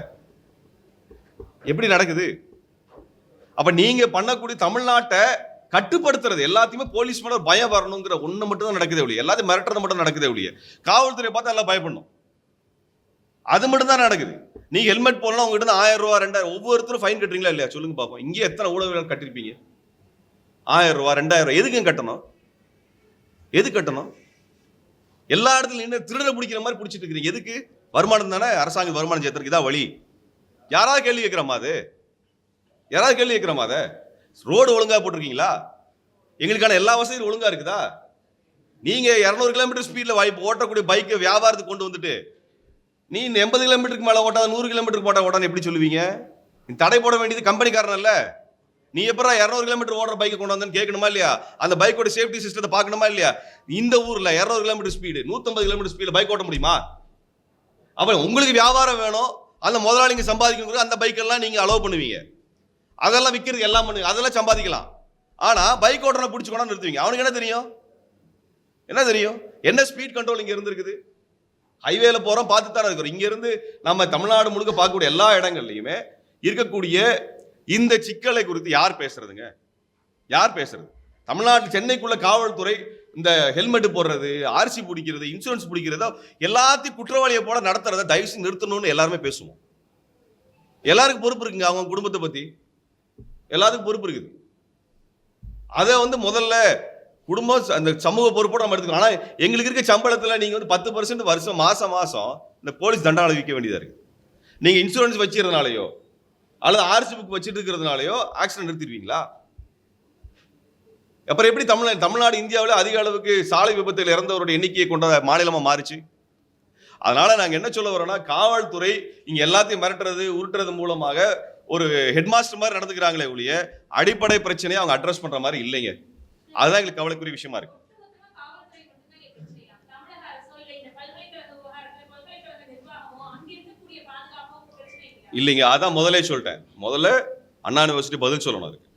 எப்படி நடக்குது? அப்ப நீங்க பண்ணக்கூடிய தமிழ்நாட்டை கட்டுப்படுத்துறது எல்லாத்தையுமே போலீஸ் மேல பயம் வரணுங்கிற ஒண்ணு மட்டும் தான் நடக்குதே ஒழிய, எல்லாத்தையும் மிரட்டுறது மட்டும் நடக்குதே ஒழிய, காவல்துறை பார்த்தா எல்லாம் பயப்படணும், அது மட்டும் தான் நடக்குது. நீங்க ஹெல்மெட் போடலாம், உங்ககிட்ட 1000 ரூபாய் 2000 ஒவ்வொருத்தரும் ஃபைன் கட்டுறீங்களா இல்லையா? சொல்லுங்க பாப்போம். இங்கே எத்தனை ஊடகங்கள் கட்டிருப்பீங்க? 1000 ரூபாய் 2000 எதுக்கு கட்டணும்? எது கட்டணும்? எல்லா இடத்துலையும் நின்று திருட பிடிக்கிற மாதிரி பிடிச்சிட்டு இருக்கிறீங்க. எதுக்கு? வருமானம் தானே, அரசாங்கம் வருமானம் சேர்த்துருக்கு, இதான் வழி. யாராவது கேள்வி கேட்கிறோமா? அது யாராவது கேள்வி கேட்கிறோமா? அதை ரோடு ஒழுங்கா போட்டிருக்கீங்களா? எங்களுக்கான எல்லா வசதியும் ஒழுங்கா இருக்குதா? நீங்க 200 கிலோமீட்டர் ஸ்பீட்ல வாய்ப்பு ஓட்டக்கூடிய பைக்கை வியாபாரத்துக்கு கொண்டு வந்துட்டு நீ 80 கிலோமீட்டருக்கு மேல ஓட்டாத 100 கிலோமீட்டருக்கு போட்டா ஓட்டான்னு எப்படி சொல்லுவீங்க? தடை போட வேண்டியது கம்பெனிக்காரன் இல்ல. நீ எப்பறம் 200 கிலோமீட்டர் ஓடுற பைக்கை கொண்டு வந்தேன்னு கேட்கணுமா இல்லையா? அந்த பைக்கோட சேஃப்டி சிஸ்டத்தை பார்க்கணுமா இல்லையா? இந்த ஊர்ல 200 கிலோமீட்டர் ஸ்பீடு, 150 கிலோமீட்டர் ஸ்பீட்ல பைக் ஓட்ட முடியுமா? அப்ப உங்களுக்கு வியாபாரம் வேணும், அந்த முதலாளிங்க சம்பாதிக்கணும், அந்த பைக்கெல்லாம் நீங்க அலோவ் பண்ணுவீங்க, அதெல்லாம் விற்கிறது எல்லாம் பண்ணுவீங்க, அதெல்லாம் சம்பாதிக்கலாம். ஆனா பைக் ஓட்டனை பிடிச்சி கொண்டா நிறுத்துவீங்க. அவனுக்கு என்ன தெரியும்? என்ன தெரியும்? என்ன ஸ்பீட் கண்ட்ரோல் இங்க இருந்திருக்குது? ஹைவேல போறோம், பார்த்து தானே இருக்கிறோம். இங்க இருந்து நம்ம தமிழ்நாடு முழுக்க பார்க்கக்கூடிய எல்லா இடங்கள்லையுமே இருக்கக்கூடிய இந்த சிக்கலை குறித்து யார் பேசுறதுங்க? யார் பேசுறது? தமிழ்நாட்டு சென்னைக்குள்ள காவல்துறை இந்த ஹெல்மெட் போடுறது, ஆர்சி பிடிக்கிறது, இன்சூரன்ஸ் பிடிக்கிறதோ எல்லாத்தையும் குற்றவாளியை போல நடத்துறதை தயவுசெய்து நிறுத்தணும்னு எல்லாருமே பேசுவோம். எல்லாருக்கும் பொறுப்பு இருக்குங்க, அவங்க குடும்பத்தை பத்தி எல்லாத்துக்கும் பொறுப்பு இருக்குது. அதை வந்து முதல்ல குடும்பம் அந்த சமூக பொறுப்போடு நம்ம எடுத்துக்கலாம். ஆனால் எங்களுக்கு இருக்க சம்பளத்தில் நீங்கள் வந்து 10% வருஷம் மாதம் இந்த போலீஸ் தண்டனை விற்க வேண்டியதாக இருக்குது. நீங்கள் இன்சூரன்ஸ் வச்சுக்கிறதுனாலையோ அல்லது ஆர்சி புக் வச்சுட்டு இருக்கிறதுனாலையோ ஆக்சிடென்ட் நிறுத்திடுவீங்களா? அப்புறம் எப்படி தமிழ்நாடு இந்தியாவில் அதிக அளவுக்கு சாலை விபத்தில் இறந்தவருடைய எண்ணிக்கையை கொண்ட மாநிலமாக மாறிச்சு? அதனால நாங்க என்ன சொல்ல வரோம்னா, காவல்துறை இங்க எல்லாத்தையும் மிரட்டுறது உருட்டுறது மூலமாக ஒரு ஹெட் மாஸ்டர் மாதிரி நடந்துக்கிறாங்களே ஒழிய அடிப்படை பிரச்சனையை அவங்க அட்ரஸ் பண்ற மாதிரி இல்லைங்க. அதுதான் எங்களுக்கு கவலைக்குரிய விஷயமா இருக்கு. இல்லைங்க, அதான் முதலே சொல்லிட்டேன். முதல்ல அண்ணா யூனிவர்சிட்டி பதில் சொல்லணும் அதுக்கு.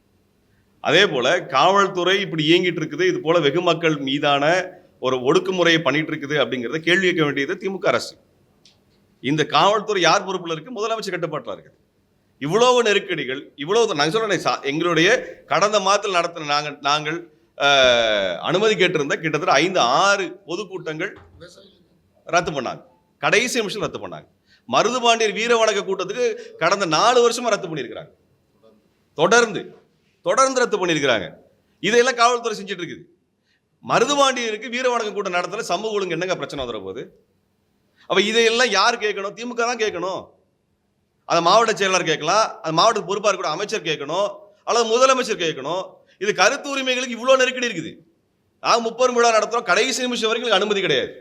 அதே போல காவல்துறை இப்படி இயங்கிட்டு இருக்குது, இது போல வெகு மக்கள் மீதான ஒரு ஒடுக்குமுறையை பண்ணிட்டு இருக்குது அப்படிங்கிறத கேள்வி கேட்க வேண்டியது திமுக அரசு. இந்த காவல்துறை யார் பொறுப்புல இருக்கு? முதலமைச்சர் கட்டுப்பாட்டில் இருக்கு. இவ்வளவு நெருக்கடிகள், இவ்வளவு நான் சொல்றேன், எங்களுடைய கடந்த மாதத்தில் நடத்தின நாங்கள் அனுமதி கேட்டிருந்த கிட்டத்தட்ட 5-6 பொதுக்கூட்டங்கள் ரத்து பண்ணாங்க. கடைசி நிமிஷம் ரத்து பண்ணாங்க. மருதுபாண்டியர் வீர வணக்க கூட்டத்துக்கு கடந்த 4 வருஷமா ரத்து பண்ணியிருக்கிறாங்க. தொடர்ந்து ரத்து பண்ணியிருக்கிறாங்க. இதையெல்லாம் காவல்துறை செஞ்சுட்டு இருக்குது. மருதுபாண்டியருக்கு வீர வணக்க கூட்டம் நடத்தல, சமூக ஒழுங்கு என்னங்க பிரச்சனை வந்துற போது? அப்ப இதையெல்லாம் யார் கேட்கணும்? திமுக தான் கேட்கணும். அந்த மாவட்ட செயலாளர் கேட்கலாம், அந்த மாவட்ட பொறுப்பா இருக்கிற அமைச்சர் கேட்கணும், அல்லது முதலமைச்சர் கேட்கணும். இது கருத்து உரிமைகளுக்கு இவ்வளவு நெருக்கடி இருக்குது. நாங்க 30 விழா நடத்துறோம், கடைசி நிமிஷம் வரைக்கும் அனுமதி கிடையாது.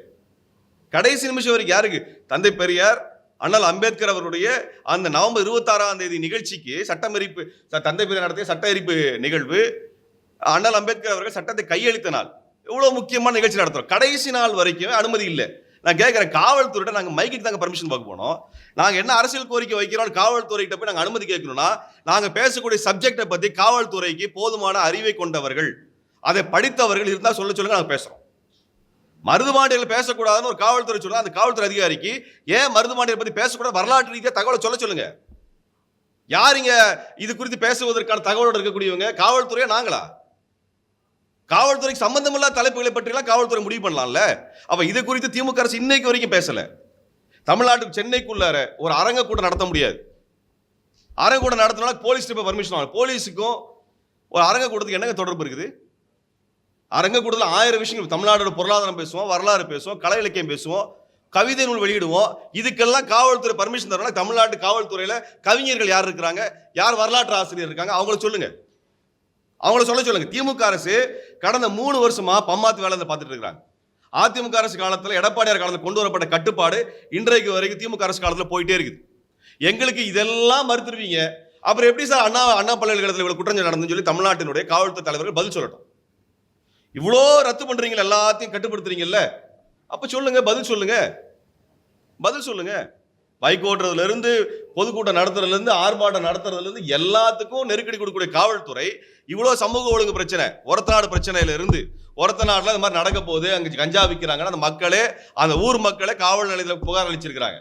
கடைசி நிமிஷம் வரைக்கும் யாருக்கு? தந்தை பெரியார் அண்ணல் அம்பேத்கர் அவருடைய அந்த நவம்பர் 26ஆம் தேதி நிகழ்ச்சிக்கு சட்டமறிப்பு, தந்தை பெரியார் நடத்திய சட்ட எரிப்பு நிகழ்வு, அண்ணல் அம்பேத்கர் அவர்கள் சட்டத்தை கையளித்த நாள், எவ்வளவு முக்கியமான நிகழ்ச்சி நடத்துறோம். கடைசி நாள் வரைக்கும் அனுமதி இல்லை. நான் கேட்கிறேன், காவல்துறையிட்ட நாங்க மைக்கு தாங்க பர்மிஷன் பார்க்க போனோம். நாங்க என்ன அரசியல் கோரிக்கை வைக்கிறோம், காவல்துறையிட்ட போய் நாங்க அனுமதி கேட்கணும்னா, நாங்க பேசக்கூடிய சப்ஜெக்டை பத்தி காவல்துறைக்கு போதுமான அறிவை கொண்டவர்கள், அதை படித்தவர்கள் இருந்தா சொல்லுங்க, நாங்க பேசுறோம். மருதுபாண்டியர்கள் பேசக்கூடாதுன்னு ஒரு காவல்துறை சொல்லுங்க, அந்த காவல்துறை அதிகாரிக்கு ஏன் மருதுபாண்டியர் பத்தி பேசக்கூடாது வரலாற்று ரீதியாக தகவலை சொல்லுங்க. யாருங்க இது குறித்து பேசுவதற்கான தகவலோடு இருக்கக்கூடியவங்க? காவல்துறையா நாங்களா? காவல்துறைக்கு சம்பந்தமில்லாத தலைப்புகளை பற்றிலாம் காவல்துறை முடிவு பண்ணலாம்ல. அப்ப இது குறித்து திமுக அரசு இன்னைக்கு வரைக்கும் பேசல. தமிழ்நாட்டுக்கு சென்னைக்குள்ளார ஒரு அரங்க கூட்டம் நடத்த முடியாது. அரங்க கூட்டம் நடத்தினா போலீஸ் பர்மிஷன் வாங்க. போலீஸுக்கும் ஒரு அரங்க கூட்டத்துக்கு என்னங்க தொடர்பு இருக்குது? அரங்க கூட்டத்தில் 1000 விஷயங்கள், தமிழ்நாடோட பொருளாதாரம் பேசுவோம், வரலாறு பேசுவோம், கலை இலக்கியம் பேசுவோம், கவிதை நூல் வெளியிடுவோம். இதுக்கெல்லாம் காவல்துறை பர்மிஷன் தரணும். தமிழ்நாட்டு காவல்துறையில கவிஞர்கள் யார் இருக்கிறாங்க, யார் வரலாற்று ஆசிரியர் இருக்காங்க, அவங்கள சொல்லுங்க. அவங்கள சொல்லுங்க. திமுக அரசு கடந்த 3 வருஷமா பம்மாத்து வேலை பார்த்துட்டு இருக்காங்க. அதிமுக அரசு காலத்தில், எடப்பாடியார் காலத்தில் கொண்டு வரப்பட்ட கட்டுப்பாடு இன்றைக்கு வரைக்கும் திமுக அரசு காலத்தில் போயிட்டே இருக்குது. எங்களுக்கு இதெல்லாம் மறுத்துருவீங்க, அப்புறம் எப்படி சார் அண்ணா பல்கலைக்கழகத்தில் இவ்வளவு குற்றங்கள் நடந்துன்னு சொல்லி தமிழ்நாட்டினுடைய காவல்துறை தலைவர்கள் பதில் சொல்லட்டும். இவ்வளோ ரத்து பண்றீங்க, எல்லாத்தையும் கட்டுப்படுத்துறீங்கல்ல, அப்ப சொல்லுங்க, பதில் சொல்லுங்க. பைக் ஓட்டுறதுல இருந்து, பொதுக்கூட்டம் நடத்துறதுல இருந்து, ஆர்ப்பாட்டம் நடத்துறதுல இருந்து எல்லாத்துக்கும் நெருக்கடி கொடுக்கக்கூடிய காவல்துறை இவ்வளவு சமூக ஒழுங்கு பிரச்சனை, ஒரத்தநாடு பிரச்சனையில இருந்து, ஒரத்தநாடுல இந்த மாதிரி நடக்க போகுது, அங்க கஞ்சா விற்கிறாங்கன்னா அந்த மக்களே, அந்த ஊர் மக்களே காவல் நிலையத்தில் புகார் அளிச்சிருக்கிறாங்க.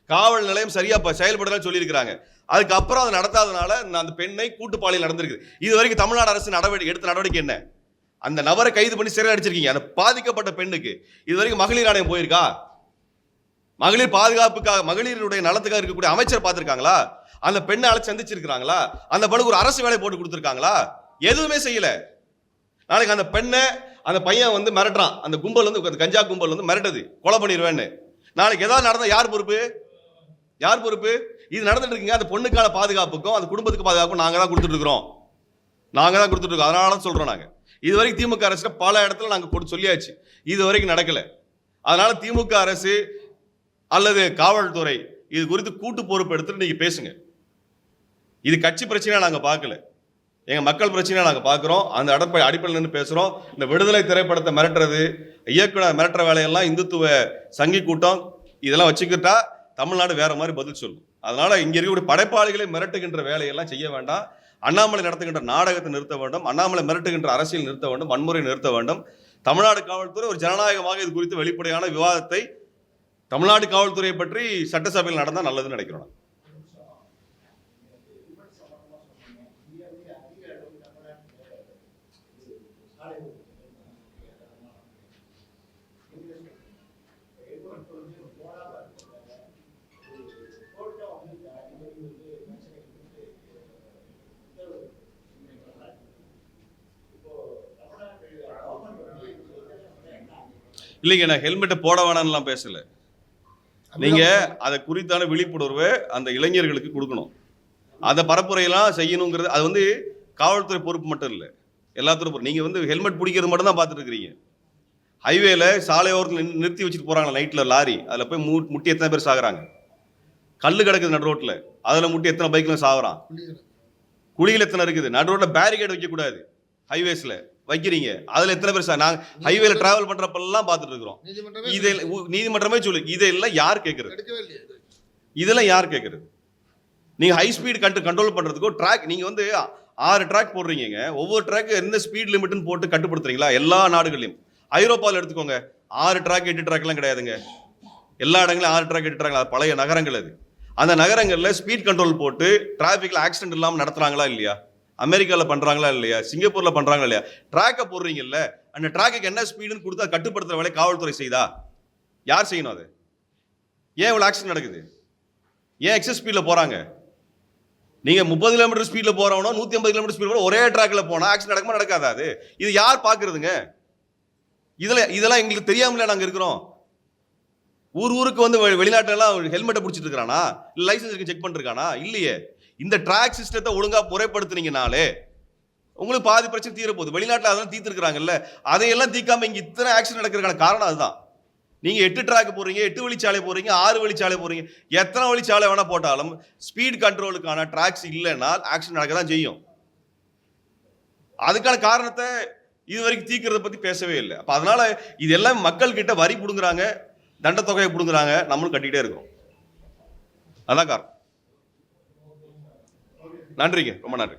காவல் நிலையம் சரியா செயல்படலன்னு சொல்லியிருக்கிறாங்க. அதுக்கப்புறம் அதை நடத்தாதனால அந்த பெண்ணை கூட்டுப்பாளையம் நடந்திருக்கு. இது வரைக்கும் தமிழ்நாடு அரசு எடுத்த நடவடிக்கை என்ன? அந்த நபரை கைது பண்ணி சிறையில் அடிச்சிருக்கீங்க. அந்த பாதிக்கப்பட்ட பெண்ணுக்கு இது வரைக்கும் மகளிர் ஆணையம் போயிருக்கா? மகளிர் பாதுகாப்புக்காக, மகளிருடைய நலத்துக்காக இருக்கக்கூடிய அமைச்சர் பார்த்திருக்காங்களா? அந்த பெண்ணை அழைச்சு சந்திச்சிருக்காங்களா? அந்த பெண்ணுக்கு ஒரு அரசு வேலை போட்டு கொடுத்துருக்காங்களா? எதுவுமே செய்யல. நாளைக்கு அந்த பெண்ணை, அந்த பையன் வந்து மிரட்டுறான், அந்த கும்பல் வந்து, கஞ்சா கும்பல் வந்து மிரட்டுது, கொலை பண்ணிடுவேன்னு. நாளைக்கு ஏதாவது நடந்தா யார் பொறுப்பு? இது நடந்துட்டு இருக்குங்க. அந்த பொண்ணுக்கான பாதுகாப்புக்கும் அந்த குடும்பத்துக்கு பாதுகாப்புக்கும் நாங்க தான் கொடுத்துட்டு இருக்கிறோம். அதனால தான் சொல்றோம். நாங்க இதுவரைக்கும் திமுக அரசு பல இடத்துல நாங்க சொல்லியாச்சு, இது வரைக்கும் நடக்கல. அதனால திமுக அரசு அல்லது காவல்துறை இது குறித்து கூட்டு பொறுப்பு எடுத்துட்டு நீங்க பேசுங்க. இது கட்சி பிரச்சனையா நாங்க பார்க்கல, எங்க மக்கள் பிரச்சனையா நாங்க பார்க்கிறோம். அந்த அடிப்படையில் நின்று பேசுறோம். இந்த விடுதலை திரைப்படத்தை மிரட்டுறது, இயக்குனர் மிரட்டுற வேலையெல்லாம் இந்துத்துவ சங்கி கூட்டம் இதெல்லாம் வச்சுக்கிட்டா தமிழ்நாடு வேற மாதிரி பதில் சொல்லும். அதனால இங்க இருக்கக்கூடிய படைப்பாளிகளை மிரட்டுகின்ற வேலையெல்லாம் செய்ய வேண்டாம். அண்ணாமலை நடத்துகின்ற நாடகத்தை நிறுத்த வேண்டும். அண்ணாமலை மிரட்டுகின்ற அரசியல் நிறுத்த வேண்டும். வன்முறை நிறுத்த வேண்டும். தமிழ்நாடு காவல்துறை ஒரு ஜனநாயகமாக இது குறித்து வெளிப்படையான விவாதத்தை தமிழ்நாடு காவல்துறையை பற்றி சட்டசபையில் நடந்தால் நல்லதுன்னு நினைக்கிறோம். இல்லைங்க, நான் ஹெல்மெட்டை போட வேணாம்லாம் பேசல. நீங்க அதை குறித்தான விழிப்புணர்வை அந்த இளைஞர்களுக்கு கொடுக்கணும். அதை பரப்புரையெல்லாம் செய்யணுங்கிறது அது வந்து காவல்துறை பொறுப்பு மட்டும் இல்லை, எல்லாத்துக்கும் பொறுப்பு. நீங்க வந்து ஹெல்மெட் பிடிக்கிறது மட்டும் தான் பார்த்துட்டு இருக்கிறீங்க. ஹைவேல சாலையோரத்தில் நிறுத்தி வச்சுட்டு போறாங்க நைட்ல லாரி, அதுல போய் முட்டி எத்தனை பேர் சாகுறாங்க? கல்லு கிடக்குது நடு ரோட்ல, அதுல முட்டி எத்தனை பைக்ல சாகுறான்? குழிகள் எத்தனை இருக்குது? நடு ரோட்ல பேரிகேட் வைக்க கூடாது, ஹைவேஸ்ல வைக்கிறீங்க, அதுல எத்தனை பேர் நாங்க ஹைவேல டிராவல் பண்றப்பெல்லாம் பார்த்துட்டு இருக்கிறோம். இதை நீதிமன்றமே சொல்லு, இதெல்லாம் யார் கேட்கறது? இதெல்லாம் யார் கேட்கறது? நீங்க ஹை ஸ்பீட் கண்ட்ரோல் பண்றதுக்கோ ட்ராக், நீங்க வந்து 6 ட்ராக் போடுறீங்க, ஒவ்வொரு ட்ராக் என்ன ஸ்பீட் லிமிட்னு போட்டு கட்டுப்படுத்துறீங்களா? எல்லா நாடுகளையும். ஐரோப்பாவில் எடுத்துக்கோங்க, 6 ட்ராக் 8 ட்ராக்லாம் கிடையாதுங்க. எல்லா இடங்களும் 6 ட்ராக் 8 ட்ராக், பழைய நகரங்கள் அது. அந்த நகரங்கள்ல ஸ்பீட் கண்ட்ரோல் போட்டு டிராபிக்ல ஆக்சிடென்ட் இல்லாமல் நடத்துறாங்களா இல்லையா? அமெரிக்காவில் பண்றாங்களா இல்லையா? சிங்கப்பூர்ல பண்றாங்களா இல்லையா? ட்ராக்கை போடுறீங்கல்ல, அந்த ட்ராக்குக்கு என்ன ஸ்பீடுன்னு கொடுத்தா கட்டுப்படுத்துற வேலை காவல்துறை செய்தா? யார் செய்யணும் அது? ஏன் இவ்வளவு ஆக்சிடென்ட் நடக்குது? ஏன் எக்ஸஸ் ஸ்பீட்ல போறாங்க? நீங்க 30 கிலோமீட்டர் ஸ்பீட்ல போறவனோ 150 கிலோமீட்டர் ஸ்பீட்ல போற ஒரே ட்ராக்ல போனா ஆக்சிடென்ட் நடக்குமா நடக்காதா? அது இது யார் பாக்குறதுங்க? இதெல்லாம் எங்களுக்கு தெரியாமல நாங்க இருக்கிறோம். ஊருக்கு வந்து வெளிநாட்டுல எல்லாம் ஹெல்மெட்டை பிடிச்சிட்டு இருக்கானா, லைசன்ஸ் செக் பண்ணிருக்கானா? இல்லையே. இந்த ட்ராக் சிஸ்டத்தை ஒழுங்கா முறைப்படுத்துனீங்கனாலே உங்களுக்கு பாதி பிரச்சனை தீர போகுது. வெளிநாட்டுல அதெல்லாம் தீர்த்திருக்காங்கல்ல, அதையெல்லாம் தீக்காம இங்க இத்தனை ஆக்சிடென்ட் நடக்கிறதுக்கான காரணம் அதுதான். நீங்க 8 ட்ராக் போறீங்க, 8 வழிச்சாலை போறீங்க, 6 வழிச்சாலை போறீங்க, எத்தனை வழிச்சாலை வேணா போட்டாலும் ஸ்பீட் கண்ட்ரோலுக்கான ட்ராக்ஸ் இல்லைன்னா ஆக்சிடென்ட் நடக்க தான் செய்யும். அதுக்கான காரணத்தை இது வரைக்கும் தீர்க்கிறத பத்தி பேசவே இல்லை. அப்ப அதனால இதெல்லாம் மக்கள் கிட்ட வரி புடுங்குறாங்க, தண்ட தொகையை புடுங்குறாங்க, நம்மளும் கட்டிட்டே இருக்கோம். அதான் காரணம். நன்றிங்க, ரொம்ப நன்றி.